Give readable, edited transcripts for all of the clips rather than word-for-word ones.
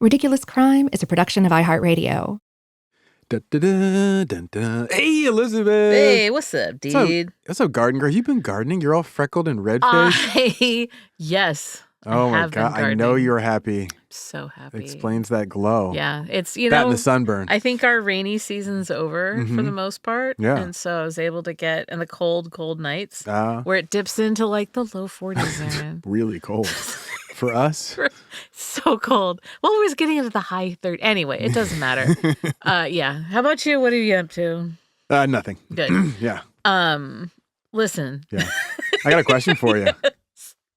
Ridiculous Crime is a production of iHeartRadio. Hey, Elizabeth. Hey, what's up, dude? What's up, garden girl? You been gardening? You're all freckled and red-faced? Yes. Oh, my God. I know you're happy. So happy. Explains that glow. Yeah. It's, that and the sunburn. I think our rainy season's over for the most part. Yeah. And so I was able to get, in the cold nights, where it dips into like the low 40s, Aaron. Really cold. For us? So cold. Well, it was getting into the high 30s. Anyway, it doesn't matter. Yeah. How about you? What are you up to? Nothing. Good. Yeah. Listen. Yeah. I got a question for you.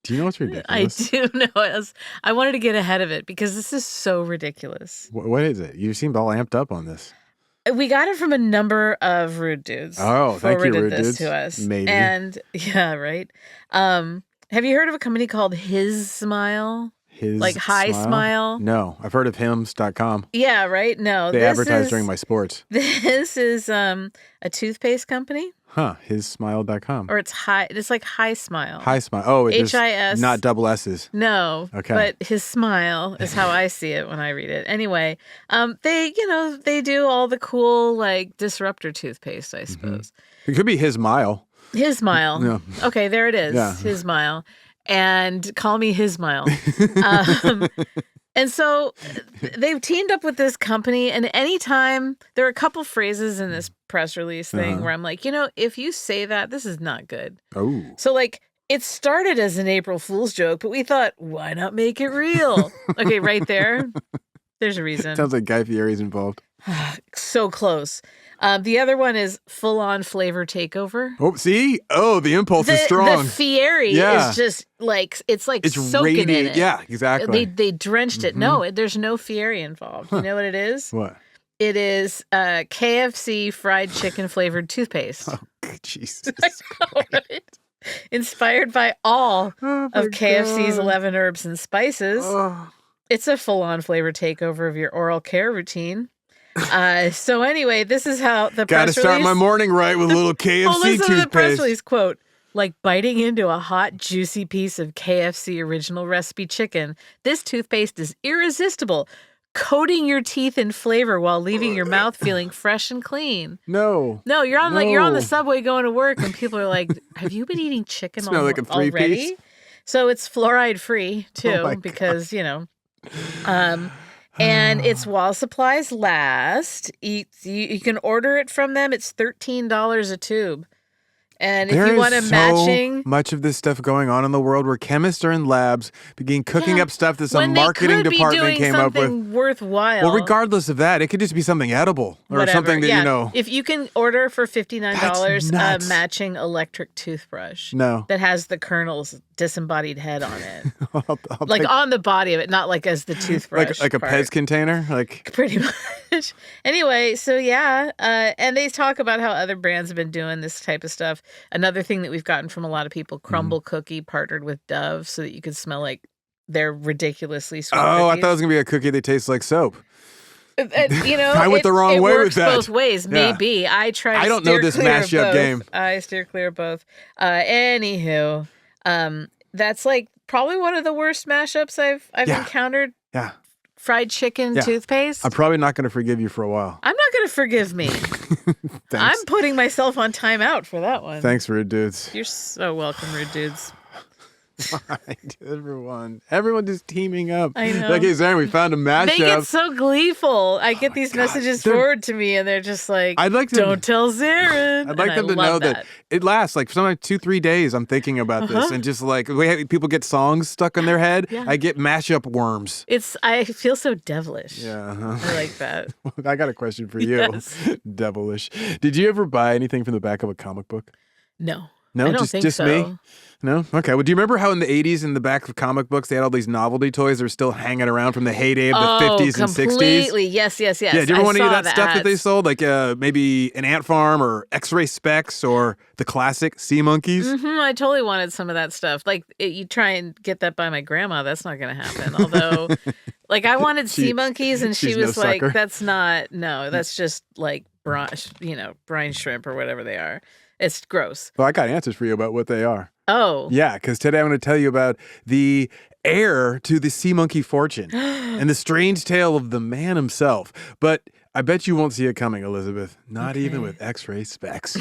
Do you know what's ridiculous? I do know. I wanted to get ahead of it because this is so ridiculous. What is it? You seemed all amped up on this. We got it from a number of rude dudes. Oh, thank you, rude this dudes. to us. Maybe. And yeah, right. Have you heard of a company called His Smile? Like High Smile? No, I've heard of hims.com. Yeah, right. No, they advertise during my sports. This is a toothpaste company. Huh? Hissmile.com. Or it's like High Smile. High Smile. Oh, it's HIS. not double S's. No. Okay. But His Smile is how I see it when I read it. Anyway, they do all the cool like disruptor toothpaste, I suppose. It could be His Mile. His Smile. No. Okay, there it is. Yeah. His Smile. And call me His Smile. And so they've teamed up with this company, and anytime there are a couple phrases in this press release thing where I'm like, if you say that, this is not good. Oh. So like it started as an April Fool's joke, but we thought, why not make it real? Okay, right there. There's a reason. Sounds like Guy Fieri's involved. So close. The other one is full-on flavor takeover. Oh, see? Oh, the impulse is strong. The Fieri is just like, it's soaking in it. Yeah, exactly. They drenched it. No, there's no Fieri involved. You know what it is? What? It is KFC fried chicken flavored toothpaste. Oh, Jesus. Right? Inspired by all of KFC's God. 11 herbs and spices. Oh. It's a full-on flavor takeover of your oral care routine. So anyway, this is how the press release... Gotta start my morning right with a little KFC well, listen toothpaste. to the press release, quote, like biting into a hot, juicy piece of KFC original recipe chicken, this toothpaste is irresistible, coating your teeth in flavor while leaving your mouth feeling fresh and clean. No, you're on the subway going to work and people are like, have you been eating chicken like a already? three-piece? So it's fluoride free too, because, and it's while supplies last. You can order it from them. It's $13 a tube. And if you want a matching... so much of this stuff going on in the world where chemists are in labs begin cooking up stuff that some marketing department came up with. Worthwhile. Well, regardless of that, it could just be something edible or whatever. Something that, If you can order for $59 nuts. a matching electric toothbrush No. that has the Colonel's disembodied head on it. I'll like on the body of it, not like as the toothbrush. like a part. Pez container? Like pretty much. Anyway, so yeah. And they talk about how other brands have been doing this type of stuff. Another thing that we've gotten from a lot of people, Crumble Cookie partnered with Dove so that you could smell like they're ridiculously sweet cookies. I thought it was going to be a cookie that tastes like soap. I went the wrong way with that. It works both ways, maybe. Yeah. I try to I don't know this mashup game. I steer clear of both. Anywho, that's like probably one of the worst mashups I've encountered. Yeah. Fried chicken toothpaste. I'm probably not going to forgive you for a while. I'm not going to forgive me. I'm putting myself on timeout for that one. Thanks, rude dudes. You're so welcome, rude dudes. Everyone just teaming up. I know. Like, hey, Zaron, we found a mashup. They get so gleeful. I get these messages forward to me, and they're just like, don't tell Zaron. I'd like them to know that it lasts like sometimes 2-3 days. I'm thinking about this, and just like people get songs stuck in their head. Yeah. I get mashup worms. I feel so devilish. Yeah, I like that. I got a question for you. Yes. Devilish. Did you ever buy anything from the back of a comic book? No. No, I don't think just so. me? No? Okay. Well, do you remember how in the 80s in the back of comic books they had all these novelty toys that are still hanging around from the heyday of the 50s and 60s? Completely. Yes. Yeah, do you ever want any of that stuff that they sold? Like maybe an ant farm or X-ray specs or the classic Sea Monkeys? Mm-hmm, I totally wanted some of that stuff. Like you try and get that by my grandma, that's not going to happen. Although, like I wanted Sea Monkeys and she was like, that's just like brine shrimp or whatever they are. It's gross. Well, I got answers for you about what they are. Oh. Yeah, because today I'm going to tell you about the heir to the sea monkey fortune and the strange tale of the man himself. But I bet you won't see it coming, Elizabeth. Not even with X-ray specs.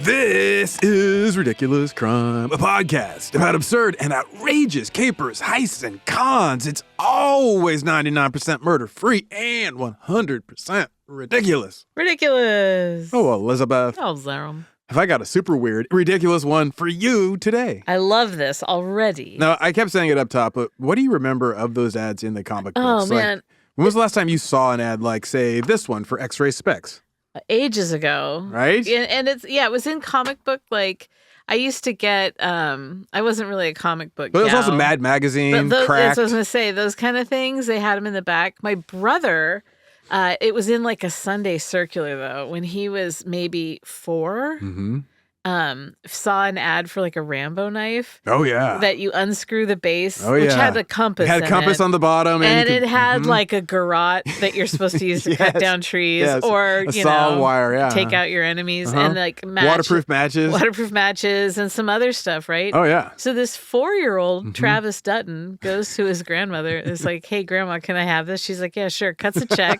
This is Ridiculous Crime, a podcast about absurd and outrageous capers, heists, and cons. It's always 99% murder-free and 100% ridiculous. Ridiculous. Oh, Elizabeth. Oh, Zaron. Have I got a super weird, ridiculous one for you today? I love this already. Now, I kept saying it up top, but what do you remember of those ads in the comic books? Oh, man. Like, when was the last time you saw an ad like, say, this one for X-ray specs? Ages ago. Right? And it was in comic book. Like, I used to get, I wasn't really a comic book But it was gal. also Mad Magazine, That's Cracked. what I was going to say. Those kind of things, they had them in the back. My brother, it was in like a Sunday circular, though, when he was maybe 4. Mm-hmm. Saw an ad for like a Rambo knife. Oh, yeah. That you unscrew the base, Oh, which yeah. had a compass. It had a compass on the bottom. And you it could- had like a garrote that you're supposed to use to cut Yes. down trees Yes. or, A you saw know, wire, yeah. take out your enemies Uh-huh. and like Waterproof matches. and some other stuff, right? Oh, yeah. So this 4-year-old Travis Dutton goes to his grandmother. It's like, hey, grandma, can I have this? She's like, yeah, sure. Cuts a check,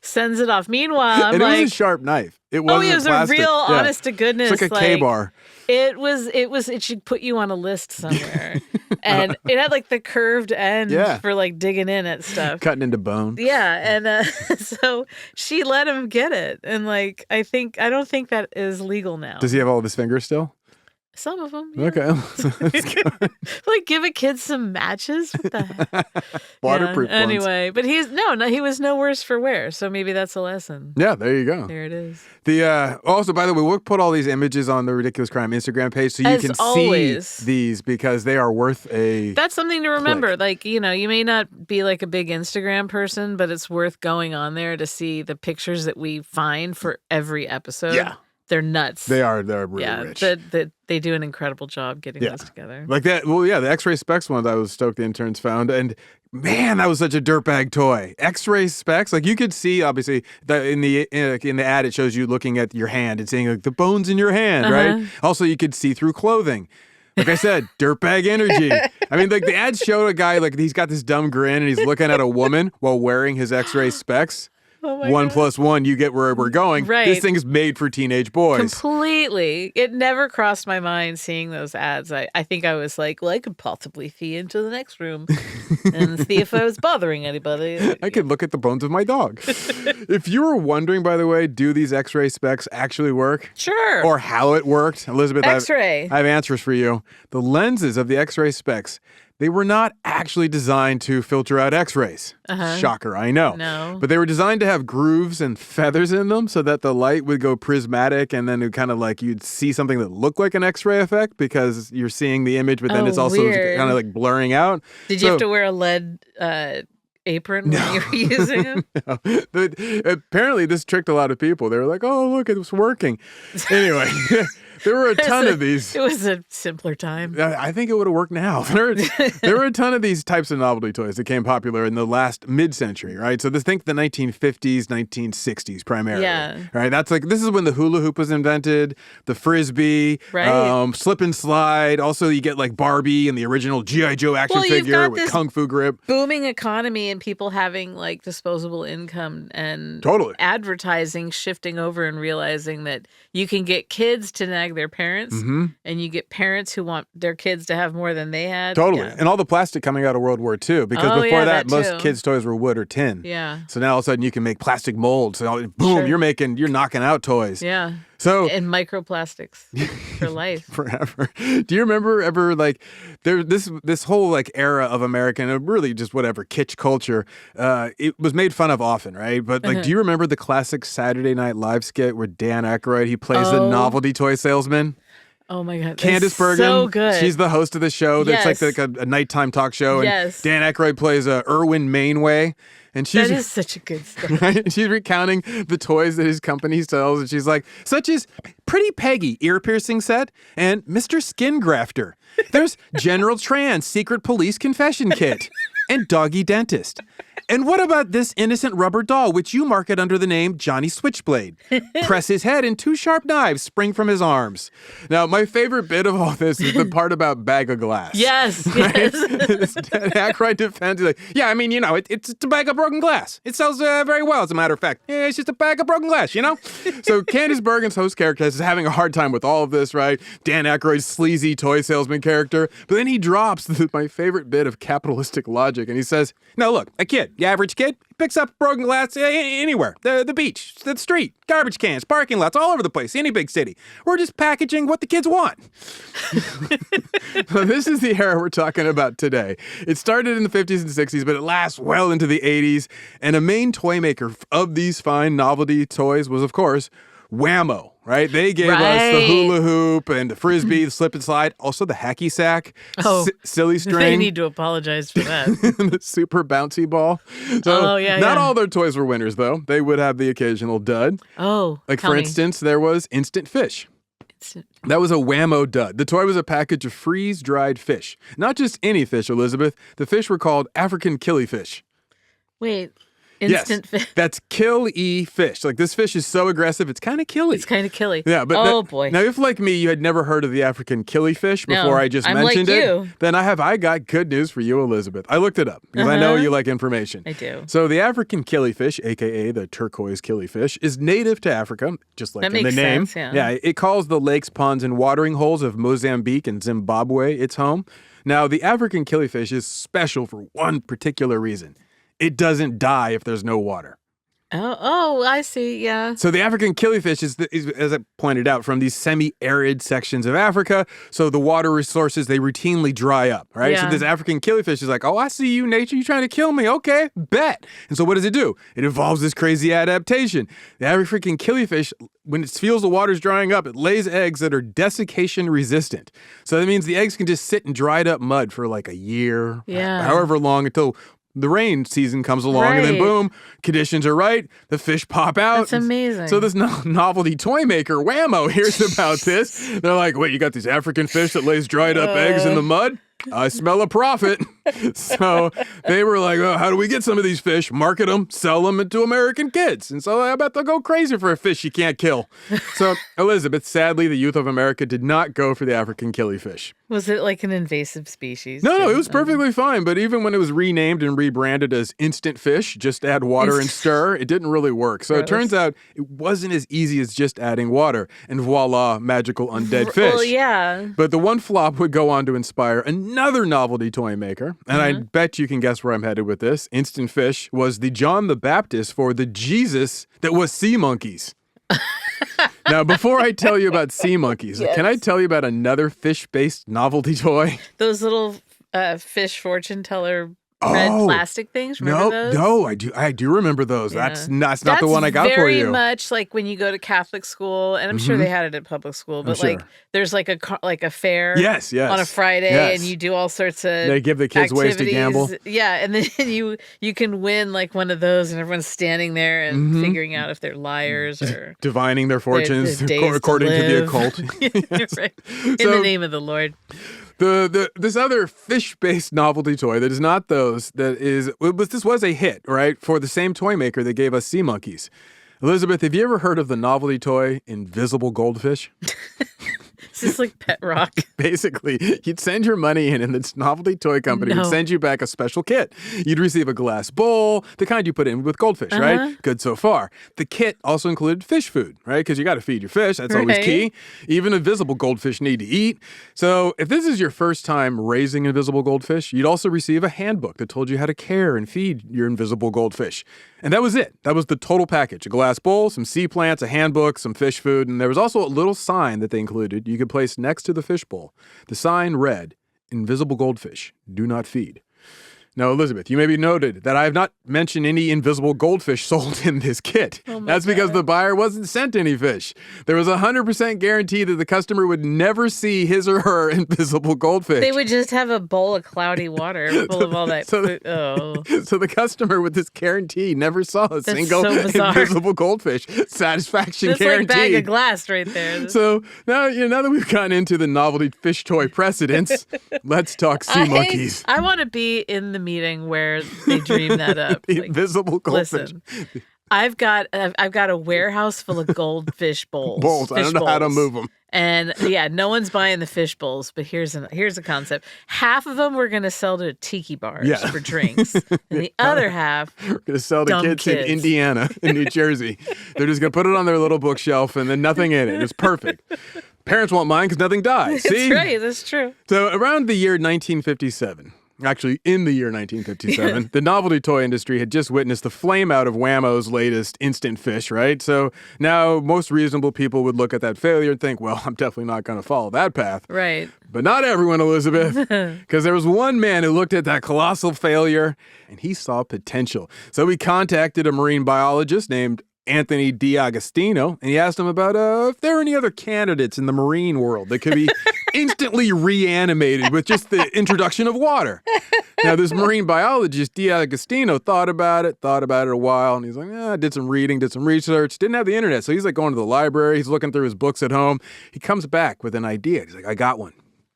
sends it off. Meanwhile, I'm And like, it was a sharp knife. It oh, wasn't it was plastic. a real, Yeah. honest to goodness. It's like a K-bar. It should put you on a list somewhere. And it had like the curved end Yeah. for like digging in at stuff. Cutting into bone. Yeah, and so she let him get it, and like I don't think that is legal now. Does he have all of his fingers still? Some of them, yeah. Okay. That's good. Like give a kid some matches. What the heck? Waterproof Yeah, ones. anyway, but he was no worse for wear, so maybe that's a lesson. Yeah, there you go. There it is. The also, by the way, we'll put all these images on the Ridiculous Crime Instagram page so you As can always. see these because they are worth a. That's something to remember. Click. Like, you know, you may not be like a big Instagram person, but it's worth going on there to see the pictures that we find for every episode. Yeah. They're nuts. They're really yeah, rich. they do an incredible job getting Yeah. those together. Like that. Well, yeah, the X-ray specs ones I was stoked the interns found. And man, that was such a dirtbag toy. X-ray specs. Like you could see, obviously, that in the ad, it shows you looking at your hand and seeing like the bones in your hand, right? Also, you could see through clothing. Like I said, dirtbag energy. I mean, like the ad showed a guy, like he's got this dumb grin and he's looking at a woman while wearing his X-ray specs. Oh my 1 God. + 1, you get where we're going. Right. This thing is made for teenage boys. Completely. It never crossed my mind seeing those ads. I think I was like, well, I could possibly fee into the next room and see if I was bothering anybody. I could look at the bones of my dog. If you were wondering, by the way, do these X-ray specs actually work? Sure. Or how it worked? Elizabeth, X-ray. I have answers for you. The lenses of the X-ray specs, they were not actually designed to filter out X-rays. Shocker, I know. No. But they were designed to have grooves and feathers in them so that the light would go prismatic and then it kind of like you'd see something that looked like an X-ray effect because you're seeing the image, but then it's also weird. kind of like blurring out. Did you have to wear a lead apron when you were using them? No. Apparently, this tricked a lot of people. They were like, oh, look, it was working. Anyway, there were a ton of these. It was a simpler time. I think it would have worked now. There were a ton of these types of novelty toys that became popular in the last mid-century, right? So think the 1950s, 1960s primarily. Yeah. Right? That's like, this is when the hula hoop was invented, the Frisbee, Right. slip and slide. Also, you get like Barbie and the original G.I. Joe action Well, you've figure got with this Kung Fu grip. Booming economy and people having like disposable income and Totally. advertising shifting over and realizing that you can get kids to nag their parents and you get parents who want their kids to have more than they had. Totally. Yeah. And all the plastic coming out of World War II, because Oh, before yeah, that, that most too. kids' toys were wood or tin. Yeah. So now all of a sudden you can make plastic molds. So boom, Sure. you're knocking out toys. Yeah. So And microplastics for life. forever. Do you remember ever like this whole like era of American, really just whatever kitsch culture? It was made fun of often, right? But like, do you remember the classic Saturday Night Live skit where Dan Aykroyd he plays the Oh. novelty toy salesman? Oh my God. Candace Bergen. So good. She's the host of the show. Yes. It's like a nighttime talk show. And yes. Dan Aykroyd plays Erwin Mainway. And that is such a good story. Right? She's recounting the toys that his company sells. And she's like, such as Pretty Peggy ear piercing set and Mr. Skin Grafter. There's General Tran's secret police confession kit and Doggy Dentist. And what about this innocent rubber doll, which you market under the name Johnny Switchblade? Press his head and 2 sharp knives spring from his arms. Now, my favorite bit of all this is the part about Bag of Glass. Yes, right? yes. Dan Aykroyd defends, he's like, yeah, I mean, you know, it's a bag of broken glass. It sells very well, as a matter of fact. Yeah, it's just a bag of broken glass, you know? So Candace Bergen's host character is having a hard time with all of this, right? Dan Aykroyd's sleazy toy salesman character. But then he drops my favorite bit of capitalistic logic, and he says, now look, a kid, the average kid, picks up broken glass anywhere. The beach, the street, garbage cans, parking lots, all over the place, any big city. We're just packaging what the kids want. So this is the era we're talking about today. It started in the 50s and 60s, but it lasts well into the 80s. And a main toy maker of these fine novelty toys was, of course, Whammo, right? They gave us the hula hoop and the frisbee, the slip and slide, also the hacky sack, silly string. They need to apologize for that. The super bouncy ball. So not all their toys were winners, though. They would have the occasional dud. Oh, like for instance, there was Instant Fish. That was a Whammo dud. The toy was a package of freeze-dried fish. Not just any fish, Elizabeth. The fish were called African killifish. Wait. Instant fish. That's kill-y fish. Like, this fish is so aggressive, it's kind of killy. It's kind of killy. Yeah, but boy. Now, if like me, you had never heard of the African killifish before I just mentioned it, then I got good news for you, Elizabeth. I looked it up because I know you like information. I do. So the African killifish, aka the turquoise killifish, is native to Africa, just like that in the name. Sense, yeah, it calls the lakes, ponds, and watering holes of Mozambique and Zimbabwe its home. Now, the African killifish is special for one particular reason. It doesn't die if there's no water. Oh, I see, yeah. So the African killifish is, as I pointed out, from these semi-arid sections of Africa. So the water resources, they routinely dry up, right? Yeah. So this African killifish is like, oh, I see you, nature. You trying to kill me. Okay, bet. And so what does it do? It evolves this crazy adaptation. The African killifish, when it feels the water's drying up, it lays eggs that are desiccation resistant. So that means the eggs can just sit in dried up mud for like a year, however long, until the rain season comes along, and then boom, conditions are right. The fish pop out. That's amazing. So this novelty toy maker, Whammo, hears about this. They're like, wait, you got these African fish that lays dried up eggs in the mud? I smell a profit. So they were like, oh, how do we get some of these fish, market them, sell them to American kids? And so I bet they'll go crazy for a fish you can't kill. So, Elizabeth, sadly, the youth of America did not go for the African killifish. Was it like an invasive species? No, it was perfectly fine. But even when it was renamed and rebranded as Instant Fish, just add water and stir, it didn't really work. So it turns out it wasn't as easy as just adding water. And voila, magical undead fish. Well, yeah. But the one flop would go on to inspire another novelty toy maker. And I bet you can guess where I'm headed with this. Instant Fish was the John the Baptist for the Jesus that was sea monkeys. Now, before I tell you about sea monkeys, can I tell you about another fish-based novelty toy? Those little fish fortune teller red plastic things. Remember those? No, I do remember those. Yeah. That's not the one I got for you. Very much like when you go to Catholic school, and I'm sure they had it at public school, but there's like a fair on a Friday, and you do all sorts of they give the kids ways to gamble. Yeah, and then you can win like one of those, and everyone's standing there and figuring out if they're liars or divining their fortunes according to the occult. Right. In the name of the Lord. This other fish-based novelty toy that is not those, this was a hit, right, for the same toy maker that gave us sea monkeys. Elizabeth, have you ever heard of the novelty toy Invisible Goldfish? Is this like Pet Rock? Basically, you'd send your money in, and this novelty toy company would send you back a special kit. You'd receive a glass bowl, the kind you put in with goldfish, right? Good so far. The kit also included fish food, right? Because you got to feed your fish. That's always key. Even invisible goldfish need to eat. So if this is your first time raising invisible goldfish, you'd also receive a handbook that told you how to care and feed your invisible goldfish. And that was it. That was the total package. A glass bowl, some sea plants, a handbook, some fish food, and there was also a little sign that they included you could place next to the fish bowl. The sign read, "Invisible goldfish, do not feed." Now, Elizabeth, you may be noted that I have not mentioned any invisible goldfish sold in this kit. That's because the buyer wasn't sent any fish. There was a 100% guarantee that the customer would never see his or her invisible goldfish. They would just have a bowl of cloudy water full of all that food. So the customer with this guarantee never saw a single invisible goldfish. Satisfaction guarantee. That's like bag of glass right there. So now that we've gotten into the novelty fish toy precedents, let's talk sea monkeys. I want to be in the meeting where they dream that up. The invisible goldfish. Listen, I've got a warehouse full of goldfish bowls. I don't know how to move them. And yeah, no one's buying the fish bowls, but here's a concept. Half of them we're going to sell to tiki bars for drinks. And the other half we're going to sell to kids in Indiana and New Jersey. They're just going to put it on their little bookshelf and then nothing in it. It's perfect. Parents won't mind because nothing dies. See? That's right. That's true. So around the year 1957, actually, in the year 1957, the novelty toy industry had just witnessed the flame out of Whammo's latest instant fish, right? So now most reasonable people would look at that failure and think, well, I'm definitely not going to follow that path. Right. But not everyone, Elizabeth, because there was one man who looked at that colossal failure and he saw potential. So he contacted a marine biologist named Anthony D'Agostino, and he asked him about if there are any other candidates in the marine world that could be instantly reanimated with just the introduction of water. Now, this marine biologist, D'Agostino, thought about it a while, and he's like, did some reading, did some research, didn't have the internet, so he's like going to the library, he's looking through his books at home. He comes back with an idea. He's like, I got one.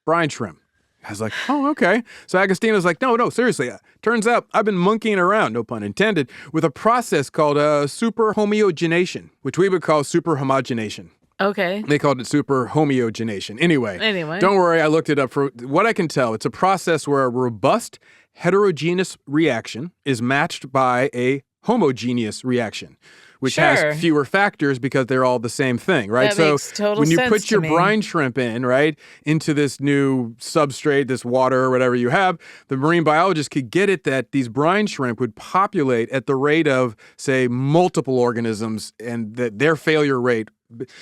Brine shrimp. I was like, oh, okay. So Agostino's like, no, seriously. Turns out I've been monkeying around, no pun intended, with a process called superhomogenation, which we would call superhomogenation. Okay. They called it superhomogenation. Anyway, don't worry. I looked it up. For what I can tell, it's a process where a robust heterogeneous reaction is matched by a homogeneous reaction, which has fewer factors because they're all the same thing, right? That makes total when you sense put your to me. brine shrimp in, right, into this new substrate, this water or whatever you have, the marine biologist could get it that these brine shrimp would populate at the rate of, say, multiple organisms, and that their failure rate.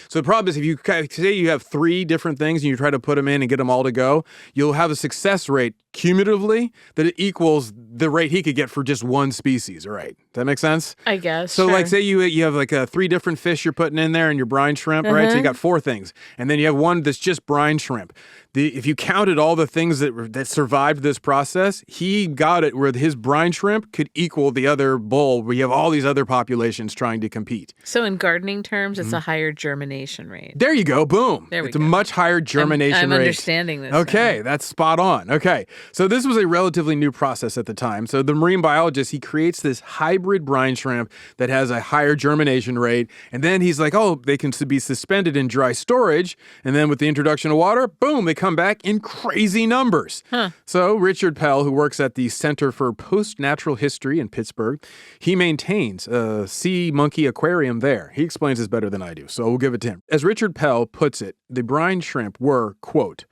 So the problem is if you say you have 3 different things and you try to put them in and get them all to go, you'll have a success rate cumulatively that it equals the rate he could get for just one species, right? Does that make sense? I guess. So like say you have like 3 different fish you're putting in there in your brine shrimp, right? So you got 4 things. And then you have one that's just brine shrimp. If you counted all the things that survived this process, he got it where his brine shrimp could equal the other bowl where you have all these other populations trying to compete. So in gardening terms, it's a higher germination rate. There you go. Boom. There we it's go. a much higher germination rate. I'm understanding this. Okay, that's spot on. Okay. So this was a relatively new process at the time. So the marine biologist, he creates this hybrid brine shrimp that has a higher germination rate. And then he's like, oh, they can be suspended in dry storage. And then with the introduction of water, boom, they come back in crazy numbers. So Richard Pell, who works at the Center for Post-Natural History in Pittsburgh, he maintains a sea monkey aquarium there. He explains this better than I do, so we'll give it to him. As Richard Pell puts it, the brine shrimp were, quote,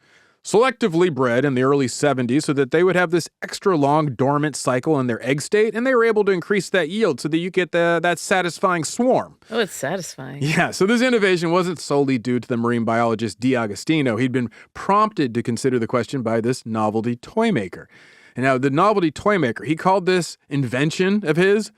selectively bred in the early 70s so that they would have this extra long dormant cycle in their egg state, and they were able to increase that yield so that you get that satisfying swarm. Oh, it's satisfying. Yeah, so this innovation wasn't solely due to the marine biologist D'Agostino. He'd been prompted to consider the question by this novelty toy maker. And now the novelty toy maker, he called this invention of his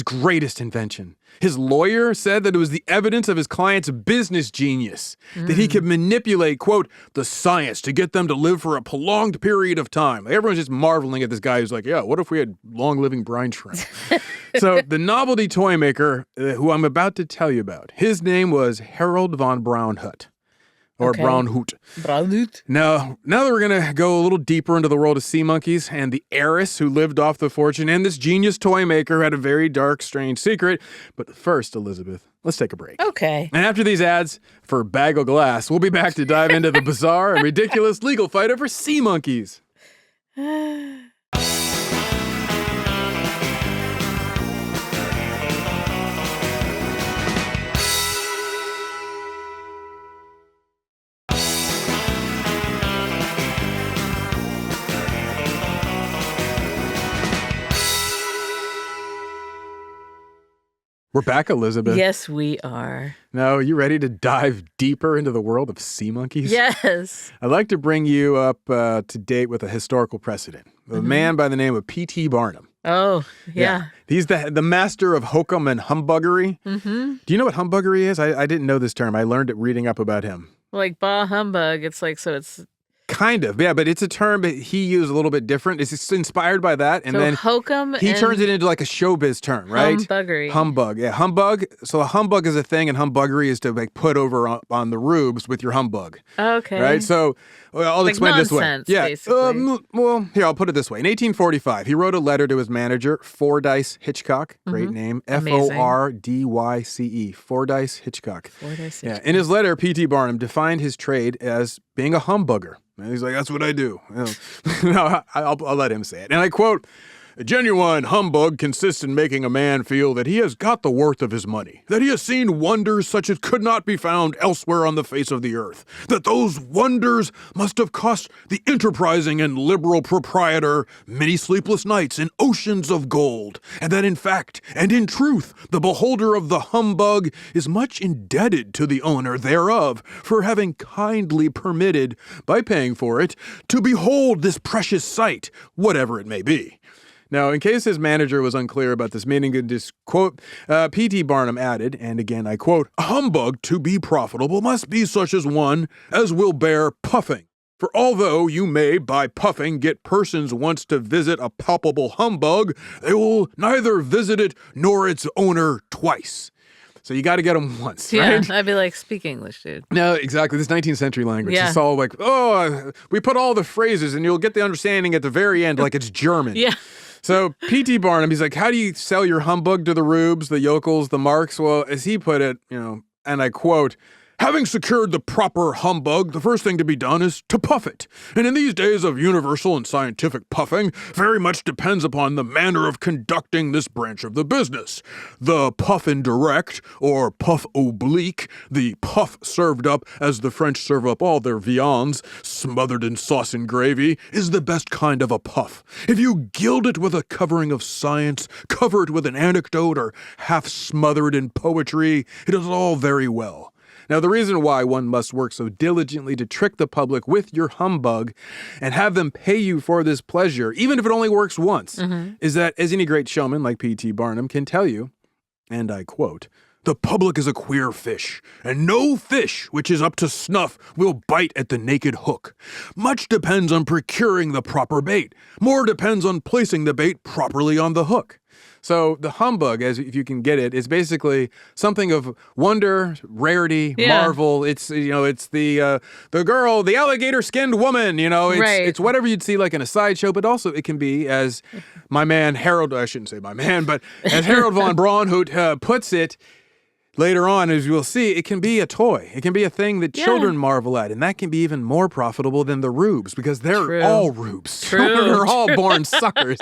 greatest invention. His lawyer said that it was the evidence of his client's business genius, that he could manipulate, quote, the science to get them to live for a prolonged period of time. Everyone's just marveling at this guy who's like, yeah, what if we had long-living brine shrimp? So the novelty toy maker, who I'm about to tell you about, his name was Harold von Braunhut. Or Braunhut. Braunhut. Now that we're going to go a little deeper into the world of sea monkeys and the heiress who lived off the fortune and this genius toy maker who had a very dark, strange secret. But first, Elizabeth, let's take a break. Okay. And after these ads for Bag of Glass, we'll be back to dive into the bizarre and ridiculous legal fight over sea monkeys. We're back, Elizabeth. Yes, we are. Now, are you ready to dive deeper into the world of sea monkeys? Yes. I'd like to bring you up to date with a historical precedent. A man by the name of P.T. Barnum. Oh, yeah. He's the master of hokum and humbuggery. Mm-hmm. Do you know what humbuggery is? I didn't know this term. I learned it reading up about him. Like bah humbug. It's like, so it's... Kind of, yeah, but it's a term that he used a little bit different. It's inspired by that, and so then hokum he turns it into like a showbiz term, right? Humbuggery. Humbug, yeah, humbug. So a humbug is a thing, and humbuggery is to like put over on the rubes with your humbug. Okay. Right. So I'll like explain nonsense, this way. Yeah. Basically. Well, here I'll put it this way. In 1845, he wrote a letter to his manager, Fordyce Hitchcock. Great name, Fordyce. Fordyce Hitchcock. Fordyce Hitchcock. Yeah. In his letter, P.T. Barnum defined his trade as being a humbugger. And he's like, that's what I do. No, I'll let him say it. And I quote, "A genuine humbug consists in making a man feel that he has got the worth of his money, that he has seen wonders such as could not be found elsewhere on the face of the earth, that those wonders must have cost the enterprising and liberal proprietor many sleepless nights and oceans of gold, and that in fact and in truth the beholder of the humbug is much indebted to the owner thereof for having kindly permitted, by paying for it, to behold this precious sight, whatever it may be." Now, in case his manager was unclear about this meaning of this quote, P.T. Barnum added, and again I quote, "A humbug to be profitable must be such as one as will bear puffing. For although you may by puffing get persons once to visit a palpable humbug, they will neither visit it nor its owner twice." So you got to get them once, right? Yeah, I'd be like, speak English, dude. No, exactly. This 19th century language. Yeah. It's all like, we put all the phrases and you'll get the understanding at the very end like it's German. Yeah. So P.T. Barnum, he's like, how do you sell your humbug to the rubes, the yokels, the marks? Well, as he put it, and I quote, "Having secured the proper humbug, the first thing to be done is to puff it. And in these days of universal and scientific puffing, very much depends upon the manner of conducting this branch of the business. The puff indirect, or puff oblique, the puff served up as the French serve up all their viands, smothered in sauce and gravy, is the best kind of a puff. If you gild it with a covering of science, cover it with an anecdote, or half smothered in poetry, it is all very well. Now, the reason why one must work so diligently to trick the public with your humbug and have them pay you for this pleasure, even if it only works once, is that, as any great showman like P.T. Barnum can tell you, and I quote, "The public is a queer fish, and no fish which is up to snuff will bite at the naked hook. Much depends on procuring the proper bait. More depends on placing the bait properly on the hook." So the humbug, as if you can get it, is basically something of wonder, rarity, marvel. It's it's the girl, the alligator-skinned woman. It's whatever you'd see like in a sideshow, but also it can be, as my man Harold, I shouldn't say my man, but as Harold von Braunhut puts it. Later on, as you'll see, it can be a toy. It can be a thing that children marvel at, and that can be even more profitable than the rubes because they're all rubes. They're all born suckers.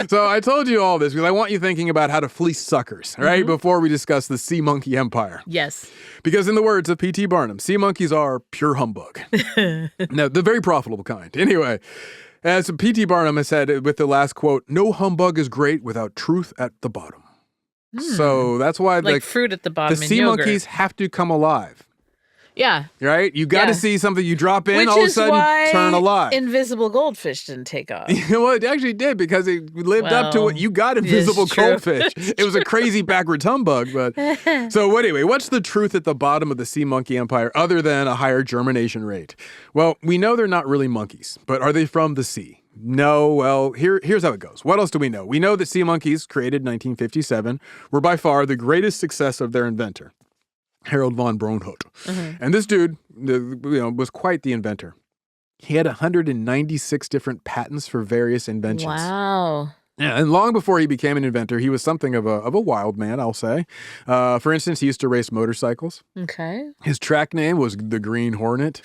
So I told you all this because I want you thinking about how to fleece suckers, right? Before we discuss the sea monkey empire. Yes. Because in the words of P.T. Barnum, sea monkeys are pure humbug. Now, the very profitable kind. Anyway, as P.T. Barnum has said with the last quote, "No humbug is great without truth at the bottom." So that's why like fruit at the bottom the in sea yogurt. monkeys have to come alive. Yeah. Right? You got to see something you drop in, Which all of a is sudden why turn alive. Invisible goldfish didn't take off. Well, it actually did because it lived up to what you got. Invisible goldfish. It was a crazy backwards humbug. But so anyway, what's the truth at the bottom of the sea monkey empire other than a higher germination rate? Well, we know they're not really monkeys, but are they from the sea? No, well, here's how it goes. What else do we know? We know that sea monkeys, created in 1957, were by far the greatest success of their inventor, Harold von Braunhut. And this dude, was quite the inventor. He had 196 different patents for various inventions. Wow. Yeah, and long before he became an inventor, he was something of a wild man, I'll say. For instance, he used to race motorcycles. Okay. His track name was the Green Hornet,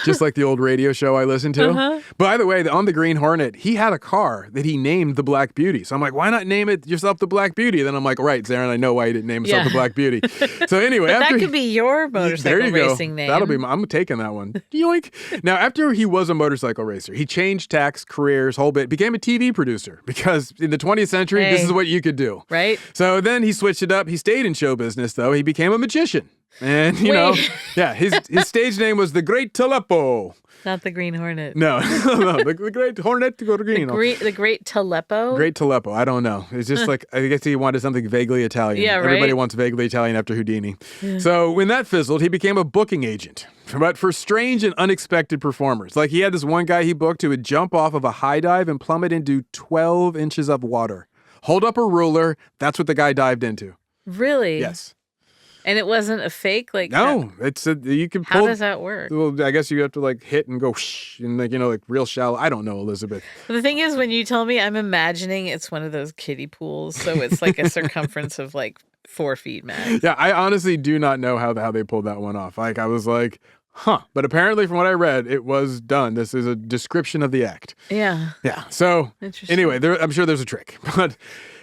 just like the old radio show I listened to. By the way, on the Green Hornet, he had a car that he named the Black Beauty. So I'm like, why not name it yourself the Black Beauty? Then I'm like, right, Zaron, I know why he didn't name himself the Black Beauty. So anyway, that could be your motorcycle racing name. That'll be I'm taking that one. Yoink. Now, after he was a motorcycle racer, he changed tacks, careers, whole bit, became a TV producer because in the 20th century, this is what you could do. Right. So then he switched it up. He stayed in show business, though. He became a magician. And, you know, his stage name was the Great Telepo. Not the Green Hornet. No, the Great Hornet to go to Green. The Great Telepo? Great Telepo. I don't know. It's just like, I guess he wanted something vaguely Italian. Yeah, right? Everybody wants vaguely Italian after Houdini. Yeah. So when that fizzled, he became a booking agent. But for strange and unexpected performers. Like he had this one guy he booked who would jump off of a high dive and plummet into 12 inches of water. Hold up a ruler. That's what the guy dived into. Really? Yes. And it wasn't a fake? Like no, you can pull. How does that work? Well, I guess you have to like hit and go whoosh and like, you know, like real shallow. I don't know, Elizabeth. The thing is, when you tell me, I'm imagining it's one of those kiddie pools. So it's like a circumference of like 4 feet max. Yeah, I honestly do not know how they pulled that one off. Like I was like, huh. But apparently from what I read, it was done. This is a description of the act. Yeah. Yeah. So anyway, I'm sure there's a trick. But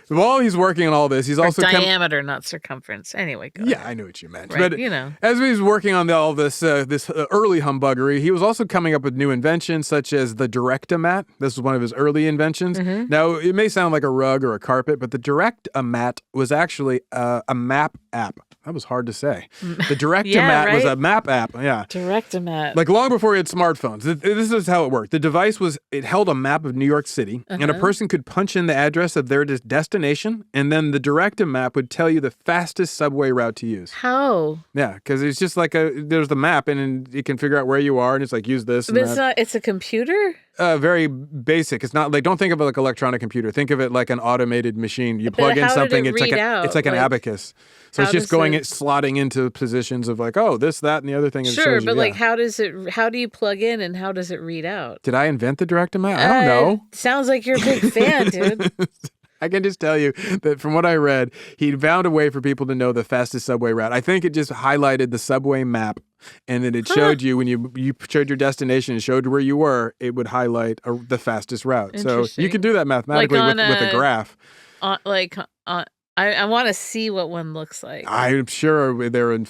while he's working on all this, he's also diameter, not circumference. Anyway, go ahead. I knew what you meant. Right, but you know, as he was working on all this early humbuggery, he was also coming up with new inventions such as the Direct-A-Mat. This was one of his early inventions. Mm-hmm. Now, it may sound like a rug or a carpet, but the Direct-A-Mat was actually a map app. That was hard to say. The Direct-A-Mat was a map app. Yeah. Direct-A-Mat. Like long before he had smartphones. This is how it worked. The device it held a map of New York City, and a person could punch in the address of their destination, and then the Direct-A-Map would tell you the fastest subway route to use. How? Yeah, because it's just like there's the map, and it can figure out where you are, and it's like, use this. But it's a computer? Very basic. It's not like, don't think of it like electronic computer. Think of it like an automated machine. You plug in something, it's like an abacus. So it's just slotting into positions of like, oh, this, that, and the other thing. Sure, but like, how do you plug in and how does it read out? Did I invent the Direct-A-Mat? I don't know. Sounds like you're a big fan, dude. I can just tell you that from what I read, he found a way for people to know the fastest subway route. I think it just highlighted the subway map, and then it showed you when you showed your destination and showed where you were, it would highlight the fastest route. So you could do that mathematically with a graph. I want to see what one looks like. I'm sure we'll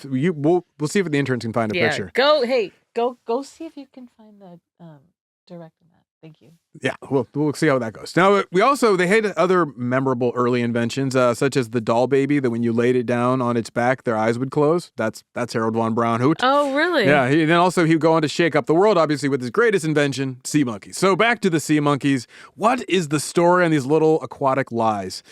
see if the interns can find a picture. Go see if you can find the Direct-A-Mat. Thank you. Yeah, we'll see how that goes. Now, they had other memorable early inventions, such as the doll baby, that when you laid it down on its back, their eyes would close. That's Harold von Braunhut. Oh, really? Yeah, then also he'd go on to shake up the world, obviously, with his greatest invention, sea monkeys. So back to the sea monkeys. What is the story on these little aquatic lies?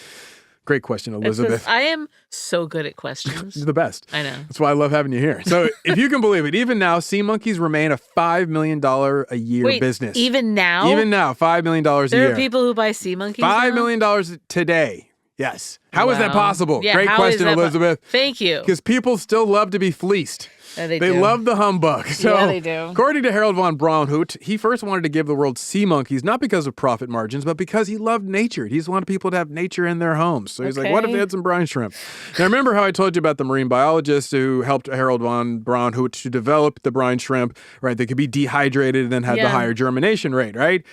Great question, Elizabeth. I am so good at questions. You're the best. I know. That's why I love having you here. So if you can believe it, even now, sea monkeys remain a $5 million a year business. Even now? Even now, $5 million a year. There are people who buy sea monkeys $5 million today. Yes. How is that possible? Yeah, great question, Elizabeth. Thank you. Because people still love to be fleeced. Yeah, they do. Love the humbug. So, yeah, they do. According to Harold von Braunhut, he first wanted to give the world sea monkeys, not because of profit margins, but because he loved nature. He just wanted people to have nature in their homes. So he's like, what if they had some brine shrimp? Now, remember how I told you about the marine biologist who helped Harold von Braunhut to develop the brine shrimp, right? They could be dehydrated and then have the higher germination rate, right?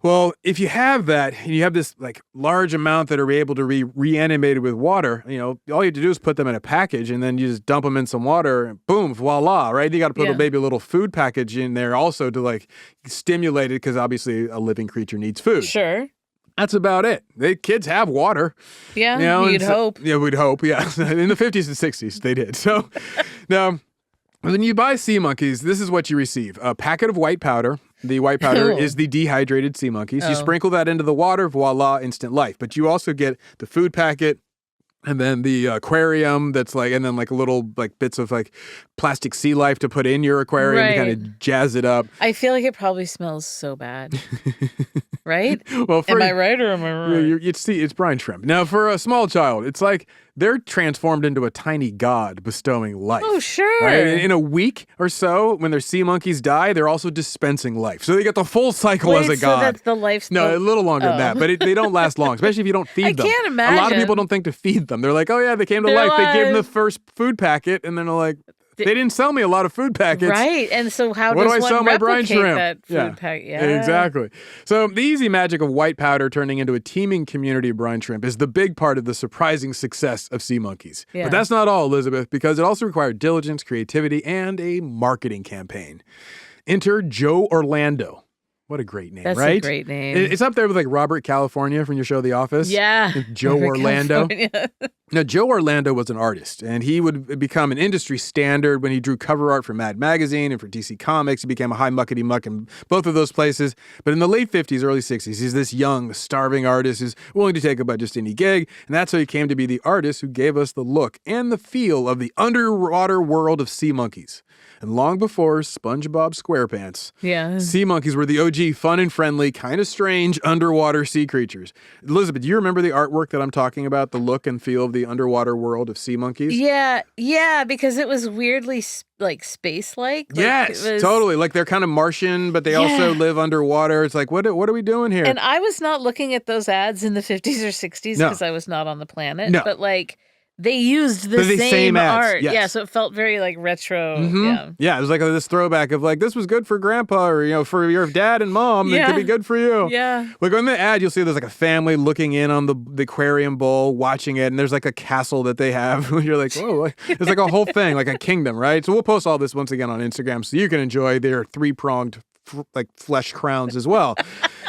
Well, if you have that, and you have this like large amount that are able to be reanimated with water, all you have to do is put them in a package and then you just dump them in some water and boom, voila, right? You got to put maybe a little food package in there also to like stimulate it because obviously a living creature needs food. Sure. That's about it. Kids have water. Yeah, you'd hope. Yeah, we'd hope, yeah. In the 50s and 60s, they did. So now, when you buy sea monkeys, this is what you receive. A packet of white powder. The white powder is the dehydrated sea monkeys. You sprinkle that into the water, voila, instant life. But you also get the food packet and then the aquarium that's like, and then like little like bits of like plastic sea life to put in your aquarium to kind of jazz it up. I feel like it probably smells so bad. Right? Well, am I right or am I wrong? It's brine shrimp. Now, for a small child, it's like they're transformed into a tiny god bestowing life. Oh, sure. Right? In a week or so, when their sea monkeys die, they're also dispensing life. So they get the full cycle as a god. So that's the life. No, a little longer than that, but they don't last long, especially if you don't feed them. I can't imagine. A lot of people don't think to feed them. They're like, oh yeah, they came to life. They gave them the first food packet, and then they're like, they didn't sell me a lot of food packets. Right. And so how does one sell my brine shrimp? That food packet? Yeah. Exactly. So the easy magic of white powder turning into a teeming community of brine shrimp is the big part of the surprising success of sea monkeys. Yeah. But that's not all, Elizabeth, because it also required diligence, creativity, and a marketing campaign. Enter Joe Orlando. What a great name, That's right? That's a great name. It's up there with like Robert California from your show The Office. Yeah. Joe Orlando. Now, Joe Orlando was an artist, and he would become an industry standard when he drew cover art for Mad Magazine and for DC Comics. He became a high muckety-muck in both of those places. But in the late 50s, early 60s, he's this young, starving artist who's willing to take about just any gig, and that's how he came to be the artist who gave us the look and the feel of the underwater world of sea monkeys. And long before SpongeBob SquarePants, sea monkeys were the OG, fun and friendly, kind of strange underwater sea creatures. Elizabeth, do you remember the artwork that I'm talking about, the look and feel of the underwater world of sea monkeys? Yeah, because it was weirdly like space-like. Yes, totally. Like they're kind of Martian, but they also live underwater. It's like, what are we doing here? And I was not looking at those ads in the 50s or 60s because I was not on the planet. No. But like, they used the same art. Yes. Yeah, so it felt very like retro. Mm-hmm. Yeah, it was like this throwback of like, this was good for grandpa or, for your dad and mom. It could be good for you. Yeah. Like on the ad, you'll see there's like a family looking in on the aquarium bowl, watching it. And there's like a castle that they have. You're like, whoa, it's like a whole thing, like a kingdom, right? So we'll post all this once again on Instagram so you can enjoy their three-pronged flesh crowns as well.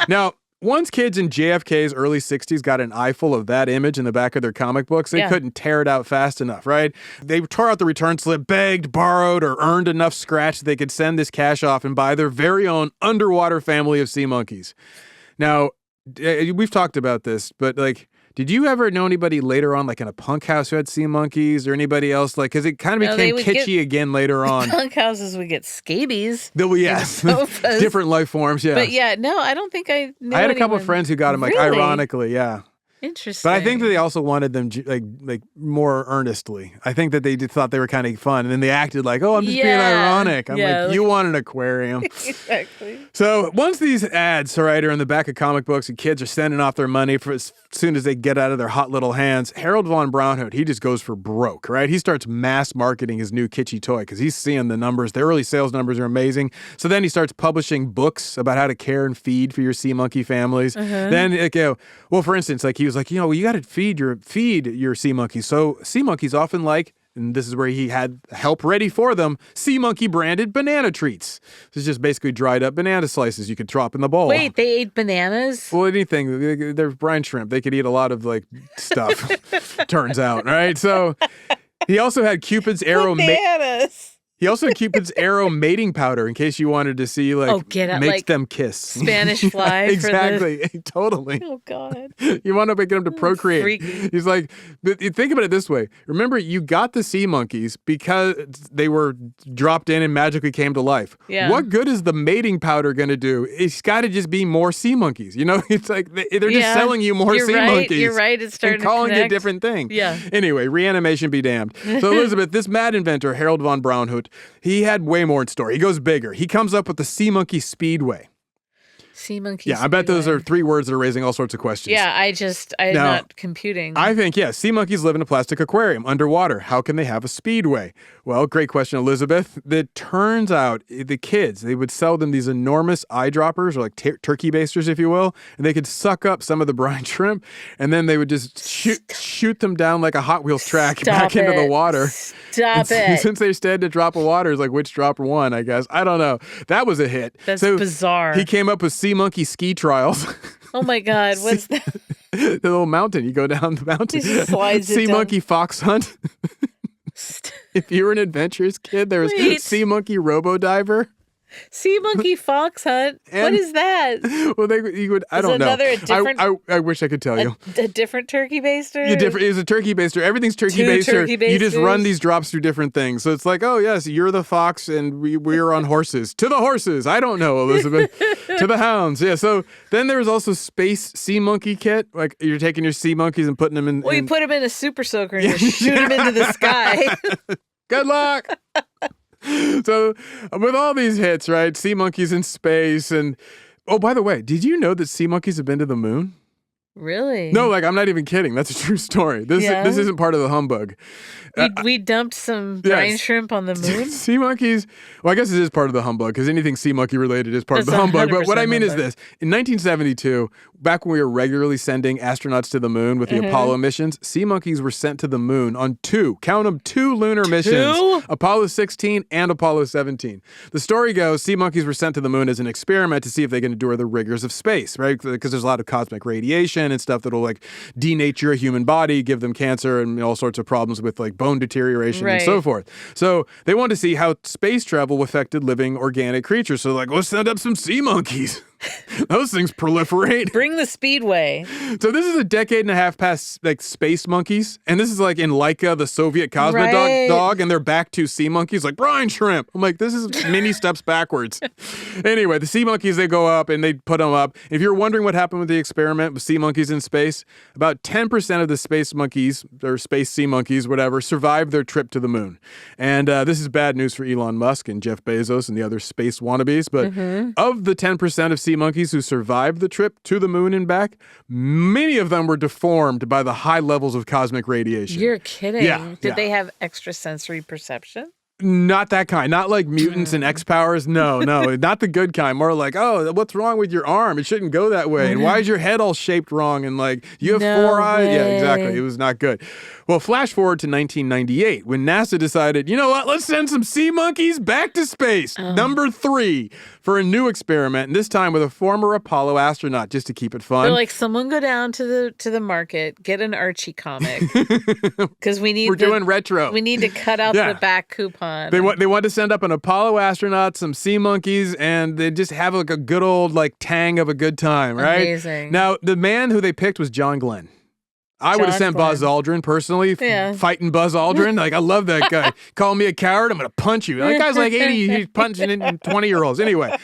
Now, once kids in JFK's early 60s got an eyeful of that image in the back of their comic books, they couldn't tear it out fast enough, right? They tore out the return slip, begged, borrowed, or earned enough scratch that they could send this cash off and buy their very own underwater family of sea monkeys. Now, we've talked about this, but like, did you ever know anybody later on, like in a punk house who had sea monkeys or anybody else? Like, because it kind of became kitschy again later on. Punk houses would get scabies. Yes. Different life forms, yeah. But no, I don't think I knew I had a couple of friends who got them, like, ironically, yeah. Interesting. But I think that they also wanted them like more earnestly. I think that they thought they were kind of fun, and then they acted like, "Oh, I'm just being ironic." I'm like, "You want an aquarium?" Exactly. So once these ads, are in the back of comic books, and kids are sending off their money for as soon as they get out of their hot little hands, Harold von Braunhut, he just goes for broke, right? He starts mass marketing his new kitschy toy because he's seeing the numbers. The early sales numbers are amazing. So then he starts publishing books about how to care and feed for your sea monkey families. Then, well, for instance, like he was like, you got to feed your sea monkeys. So sea monkeys often like, and this is where he had help ready for them, sea monkey branded banana treats. This is just basically dried up banana slices you could drop in the bowl. Wait, they ate bananas? Well, anything. They're brine shrimp. They could eat a lot of like stuff, turns out, right? So he also had Cupid's arrow. Bananas. He also had Cupid's arrow mating powder in case you wanted to see, makes them kiss. Spanish fly. Exactly. Totally. Oh, God. You want to make them to procreate. Freaky. He's like, think about it this way. Remember, you got the sea monkeys because they were dropped in and magically came to life. Yeah. What good is the mating powder going to do? It's got to just be more sea monkeys. It's like they're just selling you more sea monkeys. You're right. It's starting and calling to it a different thing. Yeah. Anyway, reanimation be damned. So, Elizabeth, this mad inventor, Harold von Braunhut, he had way more in store. He goes bigger. He comes up with the Sea Monkey Speedway. Sea monkey. Yeah, I bet those are three words that are raising all sorts of questions. Yeah, I'm not computing. I think, sea monkeys live in a plastic aquarium underwater. How can they have a speedway? Well, great question, Elizabeth. It turns out the kids, they would sell them these enormous eyedroppers, or like turkey basters, if you will, and they could suck up some of the brine shrimp, and then they would just shoot them down like a Hot Wheels track back into the water. Stop it. Since they stayed a drop of water, it's like which drop won, I guess. I don't know. That was a hit. That's bizarre. He came up with sea monkey ski trials. Oh my God, what's that? The little mountain. You go down the mountain. He just slides it sea down. monkey fox hunt. If you were an adventurous kid, there was sea monkey robo diver. Sea monkey fox hunt. What is that? Well, I don't know. I wish I could tell you. A different turkey baster? It's a turkey baster. Everything's turkey baster. You just run these drops through different things. So it's like, oh yes, you're the fox and we're on horses. To the horses. I don't know, Elizabeth. To the hounds. Yeah. So then there was also Space Sea Monkey Kit. Like you're taking your sea monkeys and putting them in. Well, you put them in a super soaker and you shoot them into the sky. Good luck. So with all these hits, right? Sea monkeys in space. And, oh, by the way, did you know that sea monkeys have been to the moon? Really? No, like, I'm not even kidding. That's a true story. This isn't part of the humbug. We dumped some brine shrimp on the moon? Sea monkeys, well, I guess it is part of the humbug, because anything sea monkey related is part of the humbug. But what I mean is this. In 1972, back when we were regularly sending astronauts to the moon with the Apollo missions, sea monkeys were sent to the moon on two lunar missions, Apollo 16 and Apollo 17. The story goes, sea monkeys were sent to the moon as an experiment to see if they can endure the rigors of space, right? Because there's a lot of cosmic radiation and stuff that'll like denature a human body, give them cancer and all sorts of problems with like bone deterioration and so forth. So they wanted to see how space travel affected living organic creatures. So like, let's send up some sea monkeys. Those things proliferate. Bring the speedway. So this is a decade and a half past like space monkeys, and this is like in Laika, the Soviet Cosmonaut dog, and they're back to sea monkeys like brine shrimp. I'm like, this is many steps backwards. Anyway, the sea monkeys, they go up and they put them up. If you're wondering what happened with the experiment with sea monkeys in space, about 10% of the space monkeys, or space sea monkeys, whatever, survived their trip to the moon. And this is bad news for Elon Musk and Jeff Bezos and the other space wannabes. But of the 10% of sea monkeys who survived the trip to the moon and back, many of them were deformed by the high levels of cosmic radiation. You're kidding. Yeah. Did they have extrasensory perception? Not that kind. Not like mutants and X-powers. No, not the good kind. More like, oh, what's wrong with your arm? It shouldn't go that way. And why is your head all shaped wrong? And like, you have four eyes? Yeah, exactly. It was not good. Well, flash forward to 1998 when NASA decided, you know what? Let's send some sea monkeys back to space. Number 3 for a new experiment, and this time with a former Apollo astronaut, just to keep it fun. They're like, someone go down to the market, get an Archie comic, because we're doing retro. We need to cut out the back coupon. They want to send up an Apollo astronaut, some sea monkeys, and they just have like a good old like tang of a good time, right? Amazing. Now, the man who they picked was John Glenn. I would have sent Buzz Aldrin personally, fighting Buzz Aldrin. Like, I love that guy. Call me a coward, I'm going to punch you. That guy's like 80, he's punching 20-year-olds. Anyway,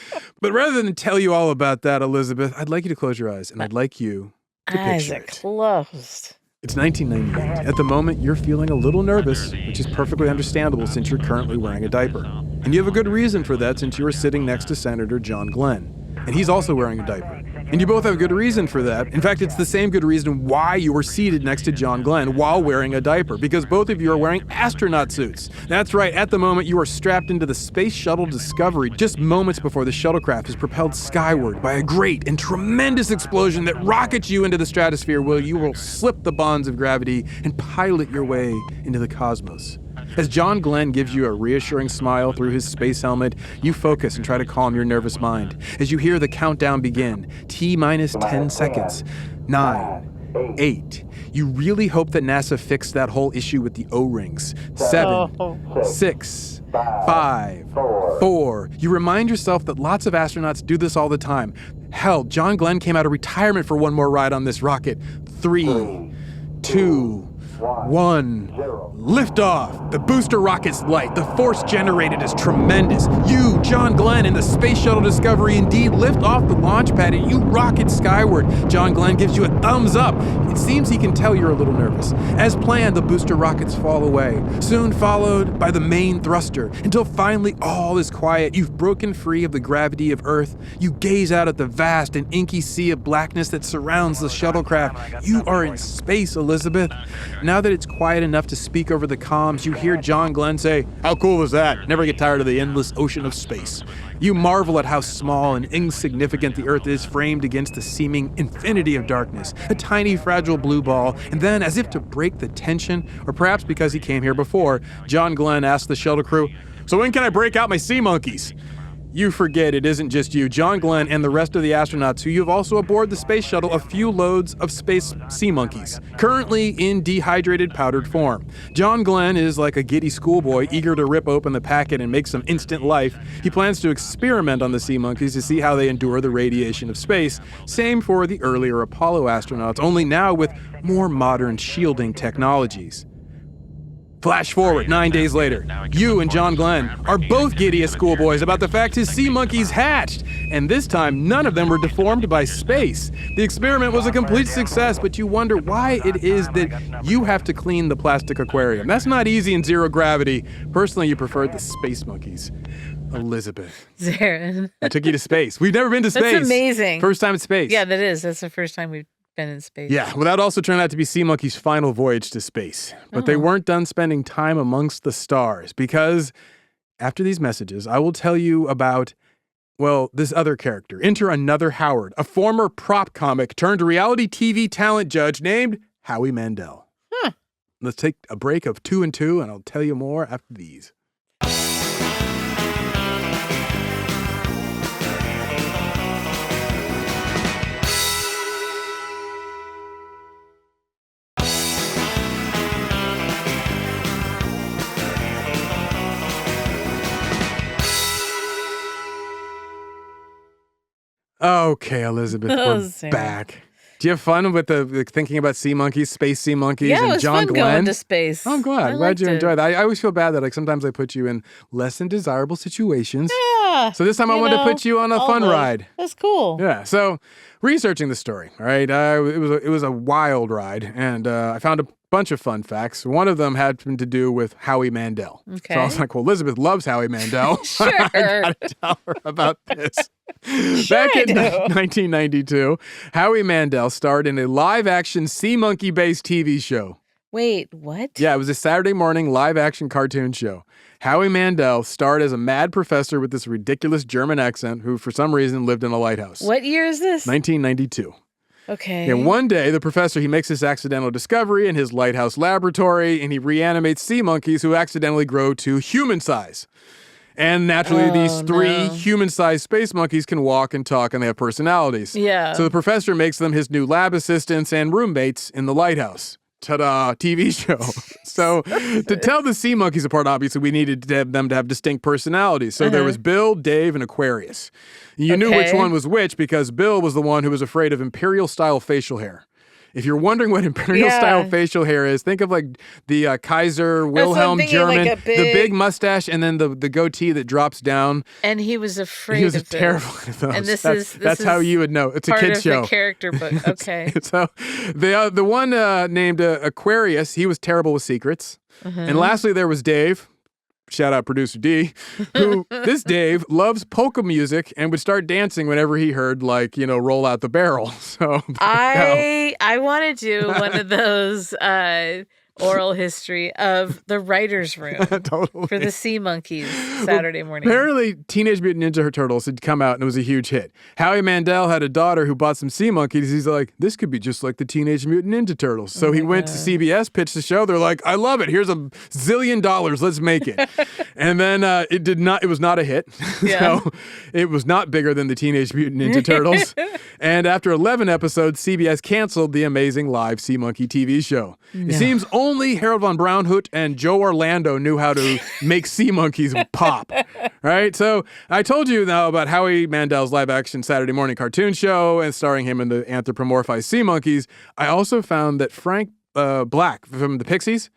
but rather than tell you all about that, Elizabeth, I'd like you to close your eyes, and I'd like you to picture it. Closed. It's 1998. At the moment, you're feeling a little nervous, which is perfectly understandable since you're currently wearing a diaper. And you have a good reason for that since you are sitting next to Senator John Glenn. And he's also wearing a diaper. And you both have good reason for that. In fact, it's the same good reason why you were seated next to John Glenn while wearing a diaper, because both of you are wearing astronaut suits. That's right, at the moment you are strapped into the Space Shuttle Discovery just moments before the shuttlecraft is propelled skyward by a great and tremendous explosion that rockets you into the stratosphere where you will slip the bonds of gravity and pilot your way into the cosmos. As John Glenn gives you a reassuring smile through his space helmet, you focus and try to calm your nervous mind. As you hear the countdown begin, T-minus 10 seconds, 9, 8. You really hope that NASA fixed that whole issue with the O-rings. 7, 6, 5, 4. You remind yourself that lots of astronauts do this all the time. Hell, John Glenn came out of retirement for one more ride on this rocket. 3, 2, 1. Liftoff. The booster rockets light. The force generated is tremendous. You, John Glenn, and the Space Shuttle Discovery indeed lift off the launch pad and you rocket skyward. John Glenn gives you a thumbs up. It seems he can tell you're a little nervous. As planned, the booster rockets fall away, soon followed by the main thruster, until finally all is quiet. You've broken free of the gravity of Earth. You gaze out at the vast and inky sea of blackness that surrounds the shuttlecraft. You are in space, Elizabeth. Now that it's quiet enough to speak over the comms, you hear John Glenn say, "How cool is that? Never get tired of the endless ocean of space." You marvel at how small and insignificant the Earth is framed against the seeming infinity of darkness, a tiny fragile blue ball, and then, as if to break the tension, or perhaps because he came here before, John Glenn asks the shuttle crew, "So when can I break out my sea monkeys?" You forget it isn't just you. John Glenn and the rest of the astronauts who you have also aboard the space shuttle a few loads of space sea monkeys, currently in dehydrated powdered form. John Glenn is like a giddy schoolboy eager to rip open the packet and make some instant life. He plans to experiment on the sea monkeys to see how they endure the radiation of space. Same for the earlier Apollo astronauts, only now with more modern shielding technologies. Flash forward 9 days later. You and John Glenn are both giddy as schoolboys about the fact his sea monkeys hatched. And this time, none of them were deformed by space. The experiment was a complete success, but you wonder why it is that you have to clean the plastic aquarium. That's not easy in zero gravity. Personally, you preferred the space monkeys. Elizabeth. Zaron. I took you to space. We've never been to space. That's amazing. First time in space. Yeah, that is. That's the first time we've been in space. Yeah, well, that also turned out to be Sea Monkey's final voyage to space. But they weren't done spending time amongst the stars, because after these messages, I will tell you about, well, this other character. Enter another Howard, a former prop comic turned reality TV talent judge named Howie Mandel. Let's take a break of 2 and 2, and I'll tell you more after these. Okay, Elizabeth, we're back. Do you have fun with the thinking about sea monkeys, space sea monkeys, and John it was fun Glenn? Going to space. Oh, I'm glad. Glad you enjoyed that. I always feel bad that sometimes I put you in less than desirable situations. Yeah. So this time I wanted to put you on a fun ride. That's cool. Yeah. So researching the story, all right, it was a wild ride, and I found a bunch of fun facts. One of them had to do with Howie Mandel. Okay. So I was like, well, Elizabeth loves Howie Mandel. Sure. I got to tell her about this. Back in 1992, Howie Mandel starred in a live-action sea monkey-based TV show. Wait, what? Yeah, it was a Saturday morning live-action cartoon show. Howie Mandel starred as a mad professor with this ridiculous German accent who, for some reason, lived in a lighthouse. What year is this? 1992. Okay. And one day, the professor, he makes this accidental discovery in his lighthouse laboratory, and he reanimates sea monkeys who accidentally grow to human size. And naturally, these 3 human-sized space monkeys can walk and talk, and they have personalities. Yeah. So the professor makes them his new lab assistants and roommates in the lighthouse. Ta-da, TV show. So to tell the sea monkeys apart, obviously, we needed to have them to have distinct personalities. So there was Bill, Dave, and Aquarius. You knew which one was which because Bill was the one who was afraid of imperial-style facial hair. If you're wondering what imperial-style facial hair is, think of like the Kaiser Wilhelm German, like the big mustache, and then the goatee that drops down. And he was afraid he was of terrified of those. And that's how you would know. It's a kid's show. Part of the character book. Okay. So the one named Aquarius, he was terrible with secrets. And lastly, there was Dave. Shout out producer D, who this Dave loves polka music and would start dancing whenever he heard roll out the barrel. So I want to do one of those oral history of the writer's room totally. For the Sea Monkeys Saturday morning. Apparently, Teenage Mutant Ninja Turtles had come out and it was a huge hit. Howie Mandel had a daughter who bought some sea monkeys. He's like, this could be just like the Teenage Mutant Ninja Turtles. So he went to CBS, pitched the show. They're like, I love it. Here's $1 zillion. Let's make it. And then it was not a hit. Yeah. So it was not bigger than the Teenage Mutant Ninja Turtles. And after 11 episodes, CBS canceled the amazing live Sea Monkey TV show. No. It seems only Harold von Braunhut and Joe Orlando knew how to make sea monkeys pop. Right? So I told you now about Howie Mandel's live-action Saturday morning cartoon show and starring him in the anthropomorphized sea monkeys. I also found that Frank Black from the Pixies,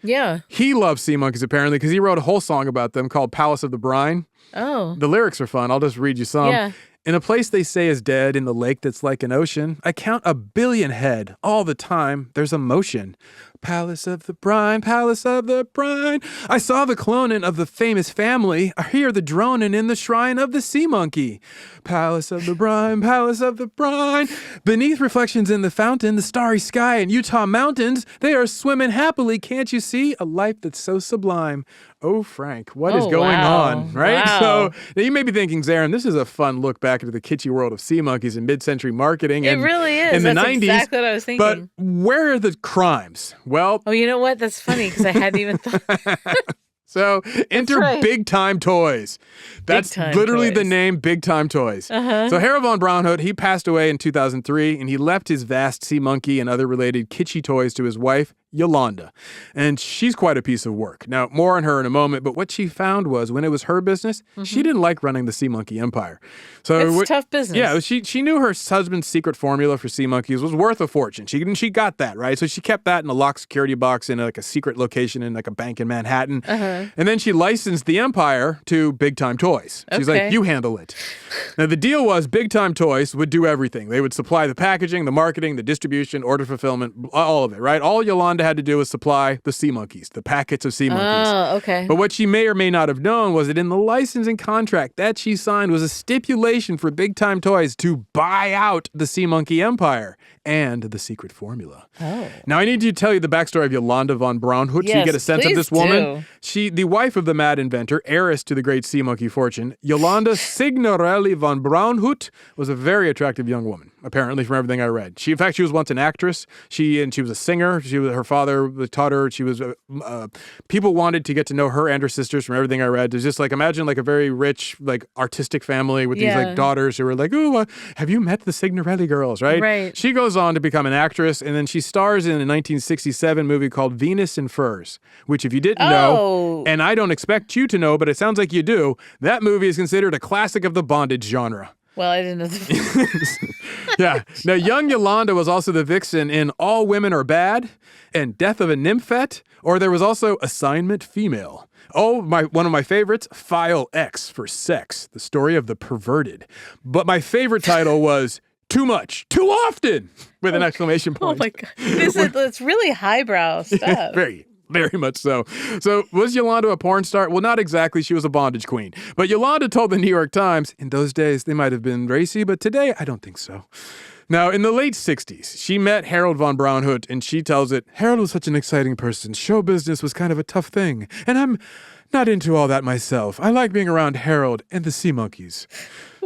he loves sea monkeys apparently because he wrote a whole song about them called Palace of the Brine. Oh. The lyrics are fun. I'll just read you some. Yeah. In a place they say is dead, in the lake that's like an ocean, I count 1 billion head. All the time, there's a motion. Palace of the Brine, Palace of the Brine. I saw the cloning of the famous family. I hear the droning in the shrine of the sea monkey. Palace of the Brine, Palace of the Brine. Beneath reflections in the fountain, the starry sky and Utah mountains, they are swimming happily. Can't you see a life that's so sublime? Oh, Frank, what is going on, right? Wow. So now you may be thinking, Zaron, this is a fun look back into the kitschy world of sea monkeys and mid-century marketing. It really is. In the That's 90s. exactly what I was thinking. But where are the crimes? Well... Oh, you know what? That's funny because I hadn't even thought... So enter Big Time Toys. That's literally the name, Big Time Toys. So Harold von Braunhut, he passed away in 2003, and he left his vast sea monkey and other related kitschy toys to his wife, Yolanda. And she's quite a piece of work. Now, more on her in a moment, but what she found was when it was her business, she didn't like running the sea monkey empire. So it's tough business. Yeah, she knew her husband's secret formula for sea monkeys was worth a fortune. She got that, right? So she kept that in a locked security box in like a secret location in like a bank in Manhattan. And then she licensed the empire to Big Time Toys. She's like, you handle it. Now, the deal was Big Time Toys would do everything. They would supply the packaging, the marketing, the distribution, order fulfillment, all of it, right? All Yolanda had to do was supply the sea monkeys, the packets of sea monkeys. Oh, okay. But what she may or may not have known was that in the licensing contract that she signed was a stipulation for Big Time Toys to buy out the Sea Monkey Empire and the secret formula. Oh. Now, I need to tell you the backstory of Yolanda von Braunhut so you get a sense of this woman. She, the wife of the mad inventor, heiress to the great sea monkey fortune, Yolanda Signorelli von Braunhut was a very attractive young woman, apparently, from everything I read. In fact, she was once an actress. She was a singer. Her father taught her. She was, people wanted to get to know her and her sisters from everything I read. There's just imagine a very rich, artistic family with these daughters who were oh, have you met the Signorelli girls, right? Right. She goes on to become an actress, and then she stars in a 1967 movie called Venus in Furs, which if you didn't know, and I don't expect you to know, but it sounds like you do, that movie is considered a classic of the bondage genre. Well, I didn't know. Yeah. Now, young Yolanda was also the vixen in All Women Are Bad and Death of a Nymphette, or there was also Assignment Female. Oh, one of my favorites, File X for Sex, the story of the perverted. But my favorite title was Too Much, Too Often, with an exclamation point. Oh, my God. It's really highbrow stuff. Very. Very much so. So was Yolanda a porn star? Well, not exactly. She was a bondage queen. But Yolanda told the New York Times, in those days, they might have been racy, but today, I don't think so. Now, in the late 60s, she met Harold von Braunhut, and she tells it, Harold was such an exciting person. Show business was kind of a tough thing. And I'm not into all that myself. I like being around Harold and the sea monkeys.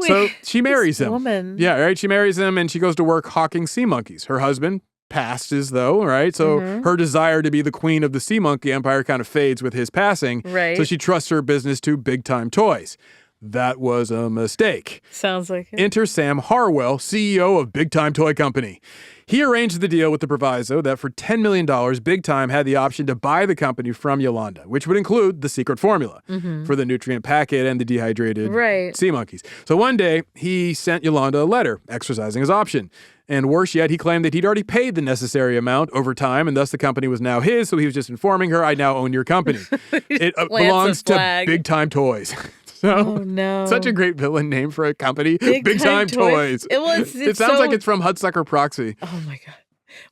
So she marries him. Woman. Yeah, right? She marries him, and she goes to work hawking sea monkeys. Her husband passes, though, right? So her desire to be the queen of the sea monkey empire kind of fades with his passing. Right. So she trusts her business to Big Time Toys. That was a mistake. Sounds like it. Enter Sam Harwell, CEO of Big Time Toy Company. He arranged the deal with the proviso that for $10 million, Big Time had the option to buy the company from Yolanda, which would include the secret formula for the nutrient packet and the dehydrated sea monkeys. So one day, he sent Yolanda a letter exercising his option. And worse yet, he claimed that he'd already paid the necessary amount over time, and thus the company was now his, so he was just informing her, I now own your company. It belongs to Big Time Toys. So, oh, no. Such a great villain name for a company. Big Time Toys. It sounds like it's from Hudsucker Proxy. Oh, my God.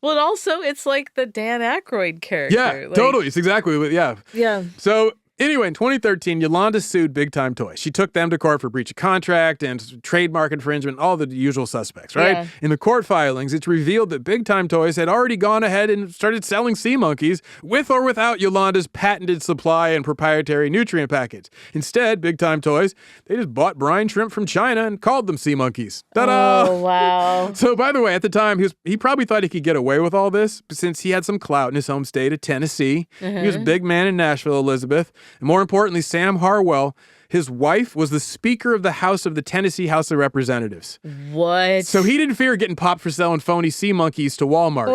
Well, it's like the Dan Aykroyd character. Yeah, totally. It's exactly, yeah. Yeah. So, anyway, in 2013, Yolanda sued Big Time Toys. She took them to court for breach of contract and trademark infringement, all the usual suspects, right? Yeah. In the court filings, it's revealed that Big Time Toys had already gone ahead and started selling sea monkeys with or without Yolanda's patented supply and proprietary nutrient packets. Instead, Big Time Toys, they just bought brine shrimp from China and called them sea monkeys. Ta-da! Oh, wow. So, by the way, at the time, he probably thought he could get away with all this since he had some clout in his home state of Tennessee. He was a big man in Nashville, Elizabeth. And more importantly, Sam Harwell, his wife, was the Speaker of the House of the Tennessee House of Representatives. What? So he didn't fear getting popped for selling phony sea monkeys to Walmart.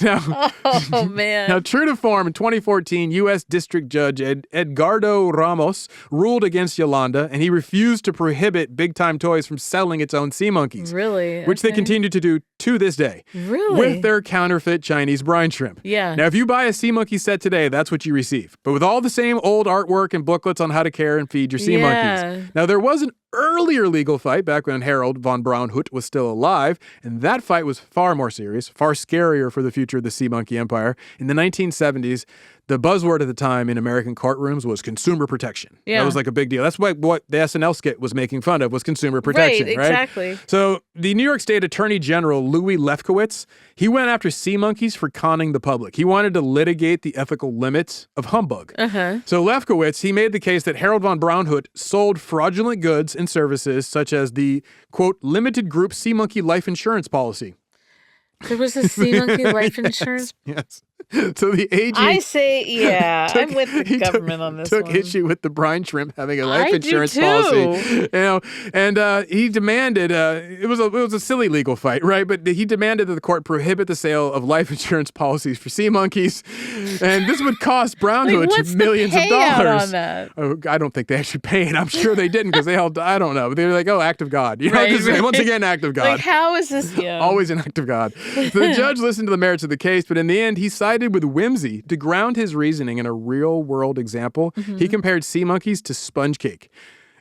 Now, oh, man. Now, true to form, in 2014, U.S. District Judge Edgardo Ramos ruled against Yolanda, and he refused to prohibit Big Time Toys from selling its own sea monkeys. Really? Which they continue to do to this day. Really? With their counterfeit Chinese brine shrimp. Yeah. Now, if you buy a sea monkey set today, that's what you receive. But with all the same old artwork and booklets on how to care and feed your sea monkeys. Now, there was an earlier legal fight back when Harold von Braunhut was still alive, and that fight was far more serious, far scarier for the future of the sea monkey empire. In the 1970s, the buzzword at the time in American courtrooms was consumer protection. Yeah. That was like a big deal. That's what the SNL skit was making fun of, was consumer protection, right? Exactly. So the New York State Attorney General, Louis Lefkowitz, he went after sea monkeys for conning the public. He wanted to litigate the ethical limits of humbug. So Lefkowitz, he made the case that Harold von Braunhut sold fraudulent goods and services such as the, quote, limited group sea monkey life insurance policy. There was a sea monkey life insurance? Yes. So the AG... I say, I'm with the government on this took one. issue with the brine shrimp having a life insurance policy. And he demanded, it was a silly legal fight, right? But he demanded that the court prohibit the sale of life insurance policies for sea monkeys. And this would cost Braunhut millions of dollars. On that? Oh, I don't think they actually paid. I'm sure they didn't because they all, I don't know. They were like, act of God. You know, right. Once again, act of God. Like, how is this? Yeah. Always an act of God. So the judge listened to the merits of the case, but in the end, he sided with whimsy to ground his reasoning in a real-world example. He compared sea monkeys to sponge cake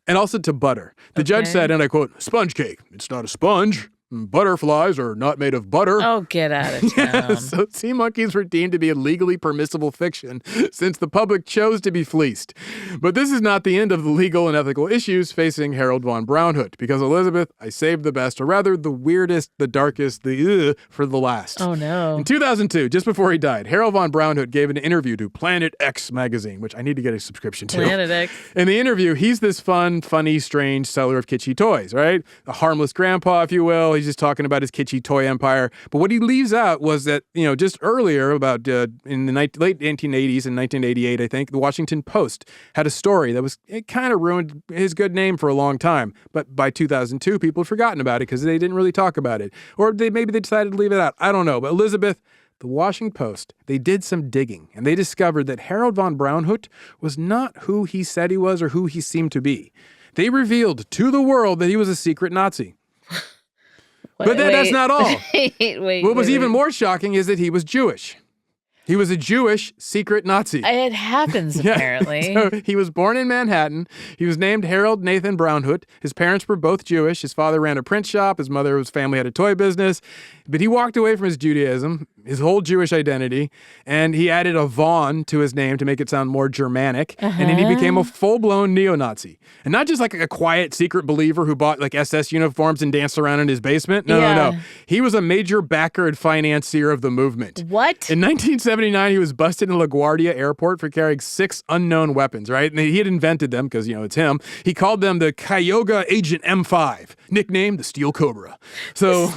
and also to butter. The judge said, and I quote, "Sponge cake, it's not a sponge. Butterflies are not made of butter. Oh, get out of town. So sea monkeys were deemed to be a legally permissible fiction since the public chose to be fleeced. But this is not the end of the legal and ethical issues facing Harold von Braunhut, because Elizabeth, I saved the best, or rather the weirdest, the darkest, for the last. Oh, no. In 2002, just before he died, Harold von Braunhut gave an interview to Planet X magazine, which I need to get a subscription to. Planet X. In the interview, he's this fun, funny, strange seller of kitschy toys, right? A harmless grandpa, if you will. He's just talking about his kitschy toy empire. But what he leaves out was that, just earlier, about in the late 1980s, in 1988, I think, the Washington Post had a story that it kind of ruined his good name for a long time. But by 2002, people had forgotten about it because they didn't really talk about it. Or maybe they decided to leave it out. I don't know. But Elizabeth, the Washington Post, they did some digging, and they discovered that Harold von Braunhut was not who he said he was or who he seemed to be. They revealed to the world that he was a secret Nazi. But that's not all. What was even more shocking is that he was Jewish. He was a Jewish secret Nazi. It happens, apparently. So he was born in Manhattan. He was named Harold Nathan Braunhut. His parents were both Jewish. His father ran a print shop. His mother's family had a toy business. But he walked away from his Judaism, his whole Jewish identity, and he added a von to his name to make it sound more Germanic. And then he became a full-blown neo-Nazi. And not just like a quiet secret believer who bought like SS uniforms and danced around in his basement. No. He was a major backer and financier of the movement. What? In 1979, he was busted in LaGuardia Airport for carrying 6 unknown weapons, right? And he had invented them because, it's him. He called them the Cuyahoga Agent M5, nicknamed the Steel Cobra. So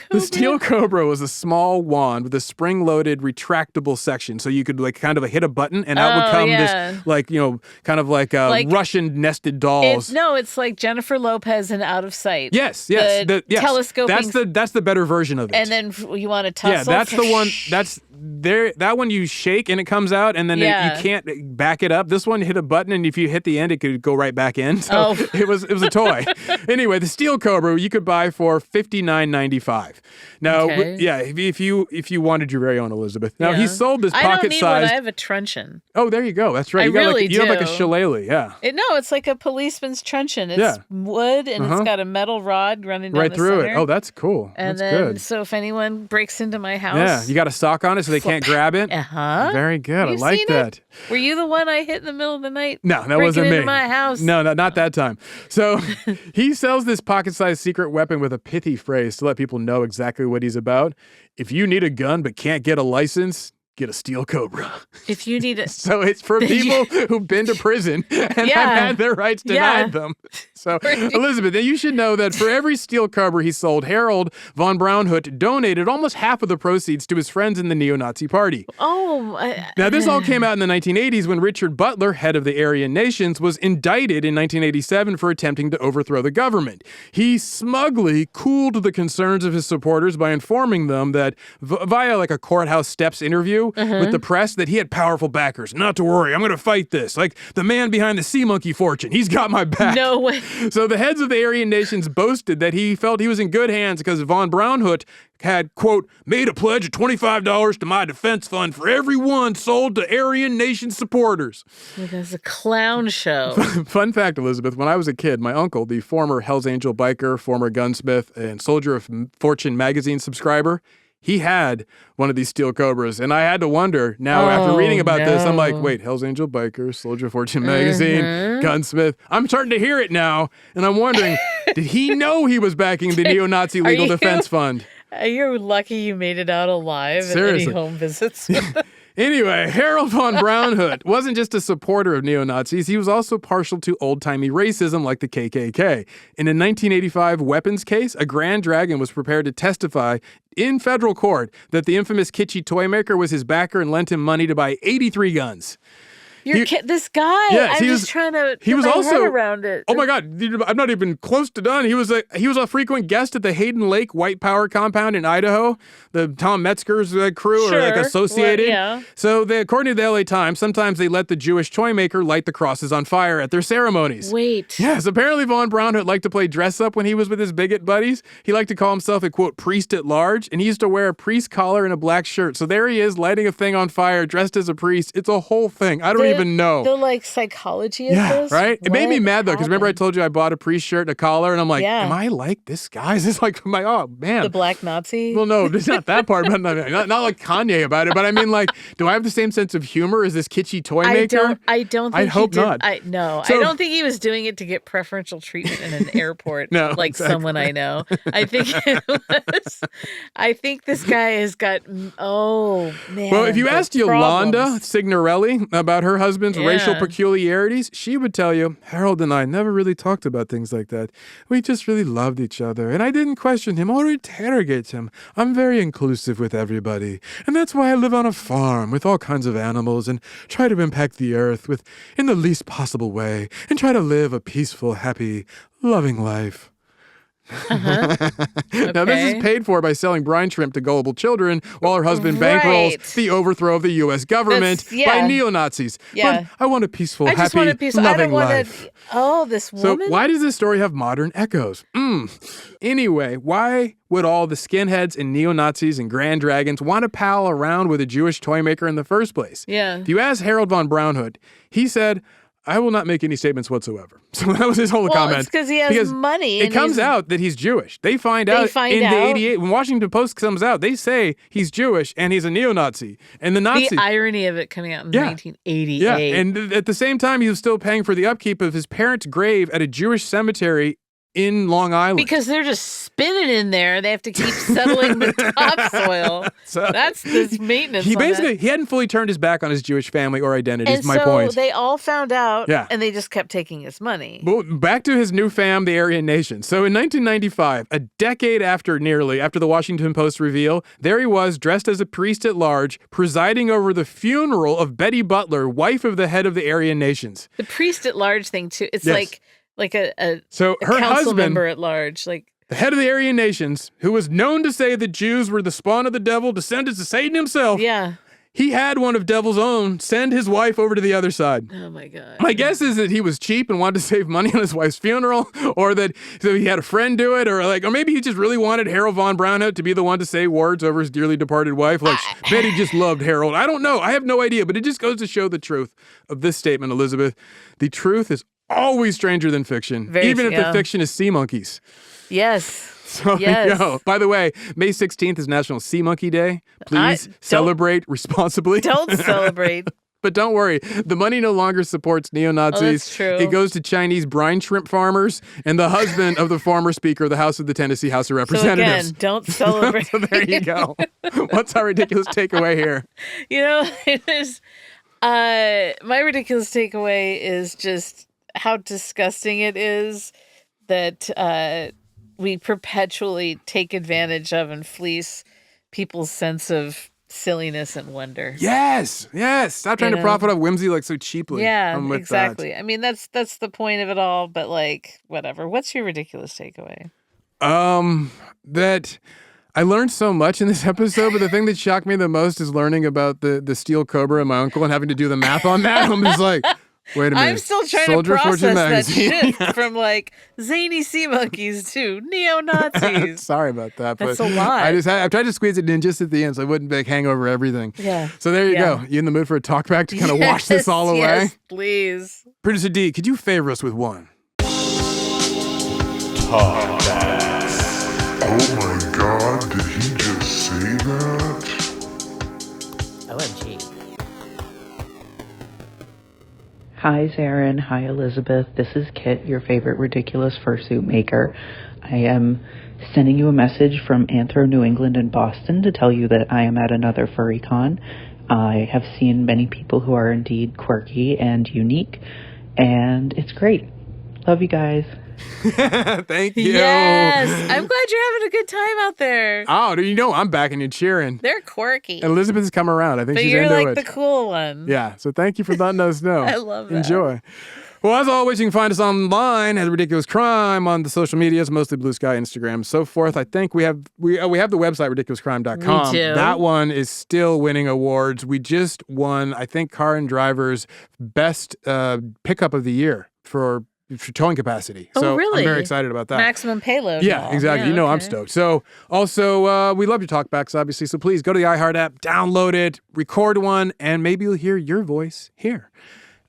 the Steel Cobra was a small wand with a spring-loaded retractable section, so you could kind of hit a button and out would come this kind of like Russian nested dolls. It's like Jennifer Lopez in Out of Sight. Yes. Telescoping. That's the better version of it. And then you want to tussle. Yeah, that's the one. That's there. That one you shake and it comes out, and then you can't back it up. This one hit a button, and if you hit the end, it could go right back in. So it was a toy. Anyway, the Steel Cobra you could buy for $59.95. Now, if you wanted your very own Elizabeth. Now he sold this pocket-sized. I don't need one. I have a truncheon. Oh, there you go. That's right. You have like a shillelagh. Yeah. It's like a policeman's truncheon. It's wood and it's got a metal rod running down right through center. it. Oh, that's cool. And that's then, good. so if anyone breaks into my house, you got a sock on it so they can't grab it. Very good. I like that. Were you the one I hit in the middle of the night? No, that wasn't me. Into my house. No, not that time. So he sells this pocket-sized secret weapon with a pithy phrase to let people know exactly what he's about. If you need a gun but can't get a license, get a Steel Cobra. If you need it. So it's for people who've been to prison and have had their rights denied them. So, Elizabeth, you should know that for every Steel Cobra he sold, Harold von Braunhut donated almost half of the proceeds to his friends in the neo-Nazi party. Now, this all came out in the 1980s when Richard Butler, head of the Aryan Nations, was indicted in 1987 for attempting to overthrow the government. He smugly cooled the concerns of his supporters by informing them that via like a courthouse steps interview with the press that he had powerful backers. Not to worry, I'm going to fight this. Like the man behind the sea monkey fortune. He's got my back. No way. So the heads of the Aryan nations boasted that he felt he was in good hands because von Braunhut had, quote, made a pledge of $25 to my defense fund for every one sold to Aryan nation supporters. That's a clown show. Fun fact, Elizabeth, when I was a kid, my uncle, the former Hells Angel biker, former gunsmith, and Soldier of Fortune magazine subscriber, he had one of these Steel Cobras, and I had to wonder, now after reading about this, I'm like, wait, Hells Angel biker, Soldier of Fortune magazine, gunsmith. I'm starting to hear it now, and I'm wondering, did he know he was backing the neo-Nazi legal defense fund? You're lucky you made it out alive at any home visits. Anyway, Harold von Braunhut wasn't just a supporter of neo-Nazis, he was also partial to old-timey racism like the KKK. In a 1985 weapons case, a grand dragon was prepared to testify in federal court that the infamous Kitschy toy maker was his backer and lent him money to buy 83 guns. This guy. Yes, I'm just trying to get my head around it. Oh my God, I'm not even close to done. He was a frequent guest at the Hayden Lake White Power Compound in Idaho. The Tom Metzger's crew are like associated. So according to the LA Times, sometimes they let the Jewish toy maker light the crosses on fire at their ceremonies. Wait. Yes, apparently von Braunhut liked to play dress up when he was with his bigot buddies. He liked to call himself a, quote, priest at large, and he used to wear a priest collar and a black shirt. So there he is lighting a thing on fire, dressed as a priest. It's a whole thing. I don't even even know. The like psychology of this. Right? It made me mad though, because remember I happened? told you I bought a priest shirt and a collar, and I'm like, Yeah. am I like this guy? Is this like, oh man. The black Nazi? Well, no, it's not that part, but not like Kanye about it. But I mean, like, do I have the same sense of humor as this kitschy toy maker? I don't think I hope he did. not. I don't think he was doing it to get preferential treatment in an airport. No, like exactly. someone I know. I think it was. I think this guy has got. Oh man. Well, if you asked Yolanda problems. Signorelli about her husband's racial peculiarities, she would tell you, Harold and I never really talked about things like that. We just really loved each other, and I didn't question him or interrogate him. I'm very inclusive with everybody, and that's why I live on a farm with all kinds of animals and try to impact the earth in the least possible way and try to live a peaceful, happy, loving life. Now, this is paid for by selling brine shrimp to gullible children while her husband bankrolls the overthrow of the U.S. government by neo-Nazis. Yeah. But I want a peaceful, I just happy, want a peaceful, loving I don't want life. this woman? So why does this story have modern echoes? Anyway, why would all the skinheads and neo-Nazis and grand dragons want to pal around with a Jewish toy maker in the first place? Yeah. If you ask Harold von Braunhood, he said, I will not make any statements whatsoever. So that was his whole comment. It's because he has money. It comes out that he's Jewish. They find out in the 88, when Washington Post comes out, they say he's Jewish and he's a neo-Nazi. And the Nazi... The irony of it coming out in 1988. Yeah, and at the same time, he was still paying for the upkeep of his parents' grave at a Jewish cemetery in Long Island. Because they're just spinning in there. They have to keep settling the topsoil. So that's this maintenance. He hadn't fully turned his back on his Jewish family or identity, is my point. So they all found out, and they just kept taking his money. Well, back to his new fam, the Aryan Nation. So in 1995, a decade after the Washington Post reveal, there he was, dressed as a priest at large, presiding over the funeral of Betty Butler, wife of the head of the Aryan Nations. The priest at large thing, too. It's like a so her council husband, member at large, like the head of the Aryan Nations, who was known to say that Jews were the spawn of the devil, descendants of Satan himself. Yeah. He had one of Devil's own send his wife over to the other side. Oh my God. My guess is that he was cheap and wanted to save money on his wife's funeral, or that so he had a friend do it, or maybe he just really wanted Harold von Braunhood to be the one to say words over his dearly departed wife. Betty just loved Harold. I don't know. I have no idea, but it just goes to show the truth of this statement, Elizabeth. The truth is always stranger than fiction, even if the fiction is sea monkeys. Yes. So, by the way, May 16th is National Sea Monkey Day. Please celebrate responsibly. Don't celebrate. But don't worry, the money no longer supports neo-Nazis. Oh, that's true. It goes to Chinese brine shrimp farmers and the husband of the former Speaker of the House of the Tennessee House of Representatives. So again, don't celebrate. So there you go. What's our ridiculous takeaway here? It is, my ridiculous takeaway is just how disgusting it is that we perpetually take advantage of and fleece people's sense of silliness and wonder. Yes. Stop trying to profit off whimsy so cheaply. Yeah, exactly. That. I mean, that's the point of it all. But whatever. What's your ridiculous takeaway? That I learned so much in this episode, but the thing that shocked me the most is learning about the steel cobra and my uncle and having to do the math on that. I'm just like, wait a minute. I'm still trying Soldier to process Fortune that magazine. shit from zany sea monkeys to neo-Nazis. Sorry about that. That's but a lot. I tried to squeeze it in just at the end so I wouldn't hang over everything. Yeah. So there you go. You in the mood for a talk back to kind of wash this all away? Yes, please. Producer D, could you favor us with one? Talk backs. Oh my God, did he just say that? OMG. Hi, Zaron. Hi, Elizabeth. This is Kit, your favorite ridiculous fursuit maker. I am sending you a message from Anthro, New England and Boston to tell you that I am at another FurryCon. I have seen many people who are indeed quirky and unique, and it's great. Love you guys. Thank you. Yes. I'm glad you're having a good time out there. Oh, I'm backing you cheering. They're quirky. Elizabeth's come around. I think she's you're into it. the cool one. Yeah. So thank you for letting us know. I love that. Enjoy. Well, as always, you can find us online at Ridiculous Crime on the social medias, mostly Blue Sky, Instagram, and so forth. I think we have the website, ridiculouscrime.com. We do. That one is still winning awards. We just won, I think, Car and Driver's best pickup of the year for towing capacity. So really? I'm very excited about that. Maximum payload. Yeah, exactly. Yeah, I'm stoked. So also, we love your talkbacks, obviously. So please go to the iHeart app, download it, record one, and maybe you'll hear your voice here.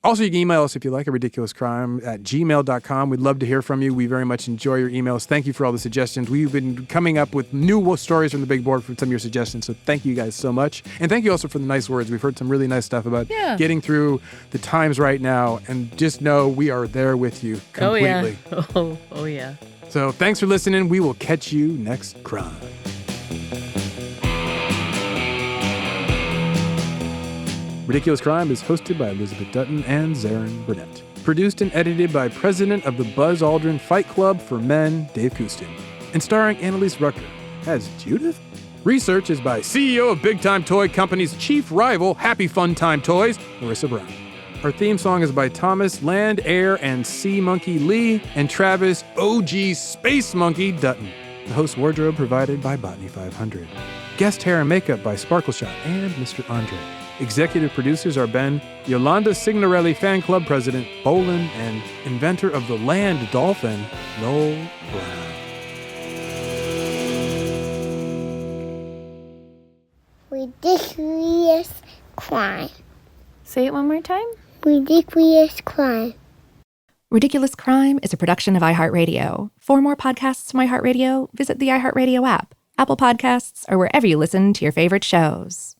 Also, you can email us if you like, ridiculouscrime@gmail.com. We'd love to hear from you. We very much enjoy your emails. Thank you for all the suggestions. We've been coming up with new stories from the big board from some of your suggestions, so thank you guys so much. And thank you also for the nice words. We've heard some really nice stuff about getting through the times right now, and just know we are there with you completely. Oh, yeah. So thanks for listening. We will catch you next crime. Ridiculous Crime is hosted by Elizabeth Dutton and Zaron Burnett. Produced and edited by President of the Buzz Aldrin Fight Club for Men, Dave Kustin. And starring Annalise Rucker as Judith. Research is by CEO of Big Time Toy Company's chief rival, Happy Fun Time Toys, Marissa Brown. Our theme song is by Thomas Land, Air, and Sea Monkey Lee and Travis OG Space Monkey Dutton. The host wardrobe provided by Botany 500. Guest hair and makeup by Sparkle Shot and Mr. Andre. Executive producers are Ben, Yolanda Signorelli Fan Club President, Bolin, and inventor of the land dolphin, Noel Brown. Ridiculous crime. Say it one more time. Ridiculous crime. Ridiculous Crime is a production of iHeartRadio. For more podcasts from iHeartRadio, visit the iHeartRadio app, Apple Podcasts, or wherever you listen to your favorite shows.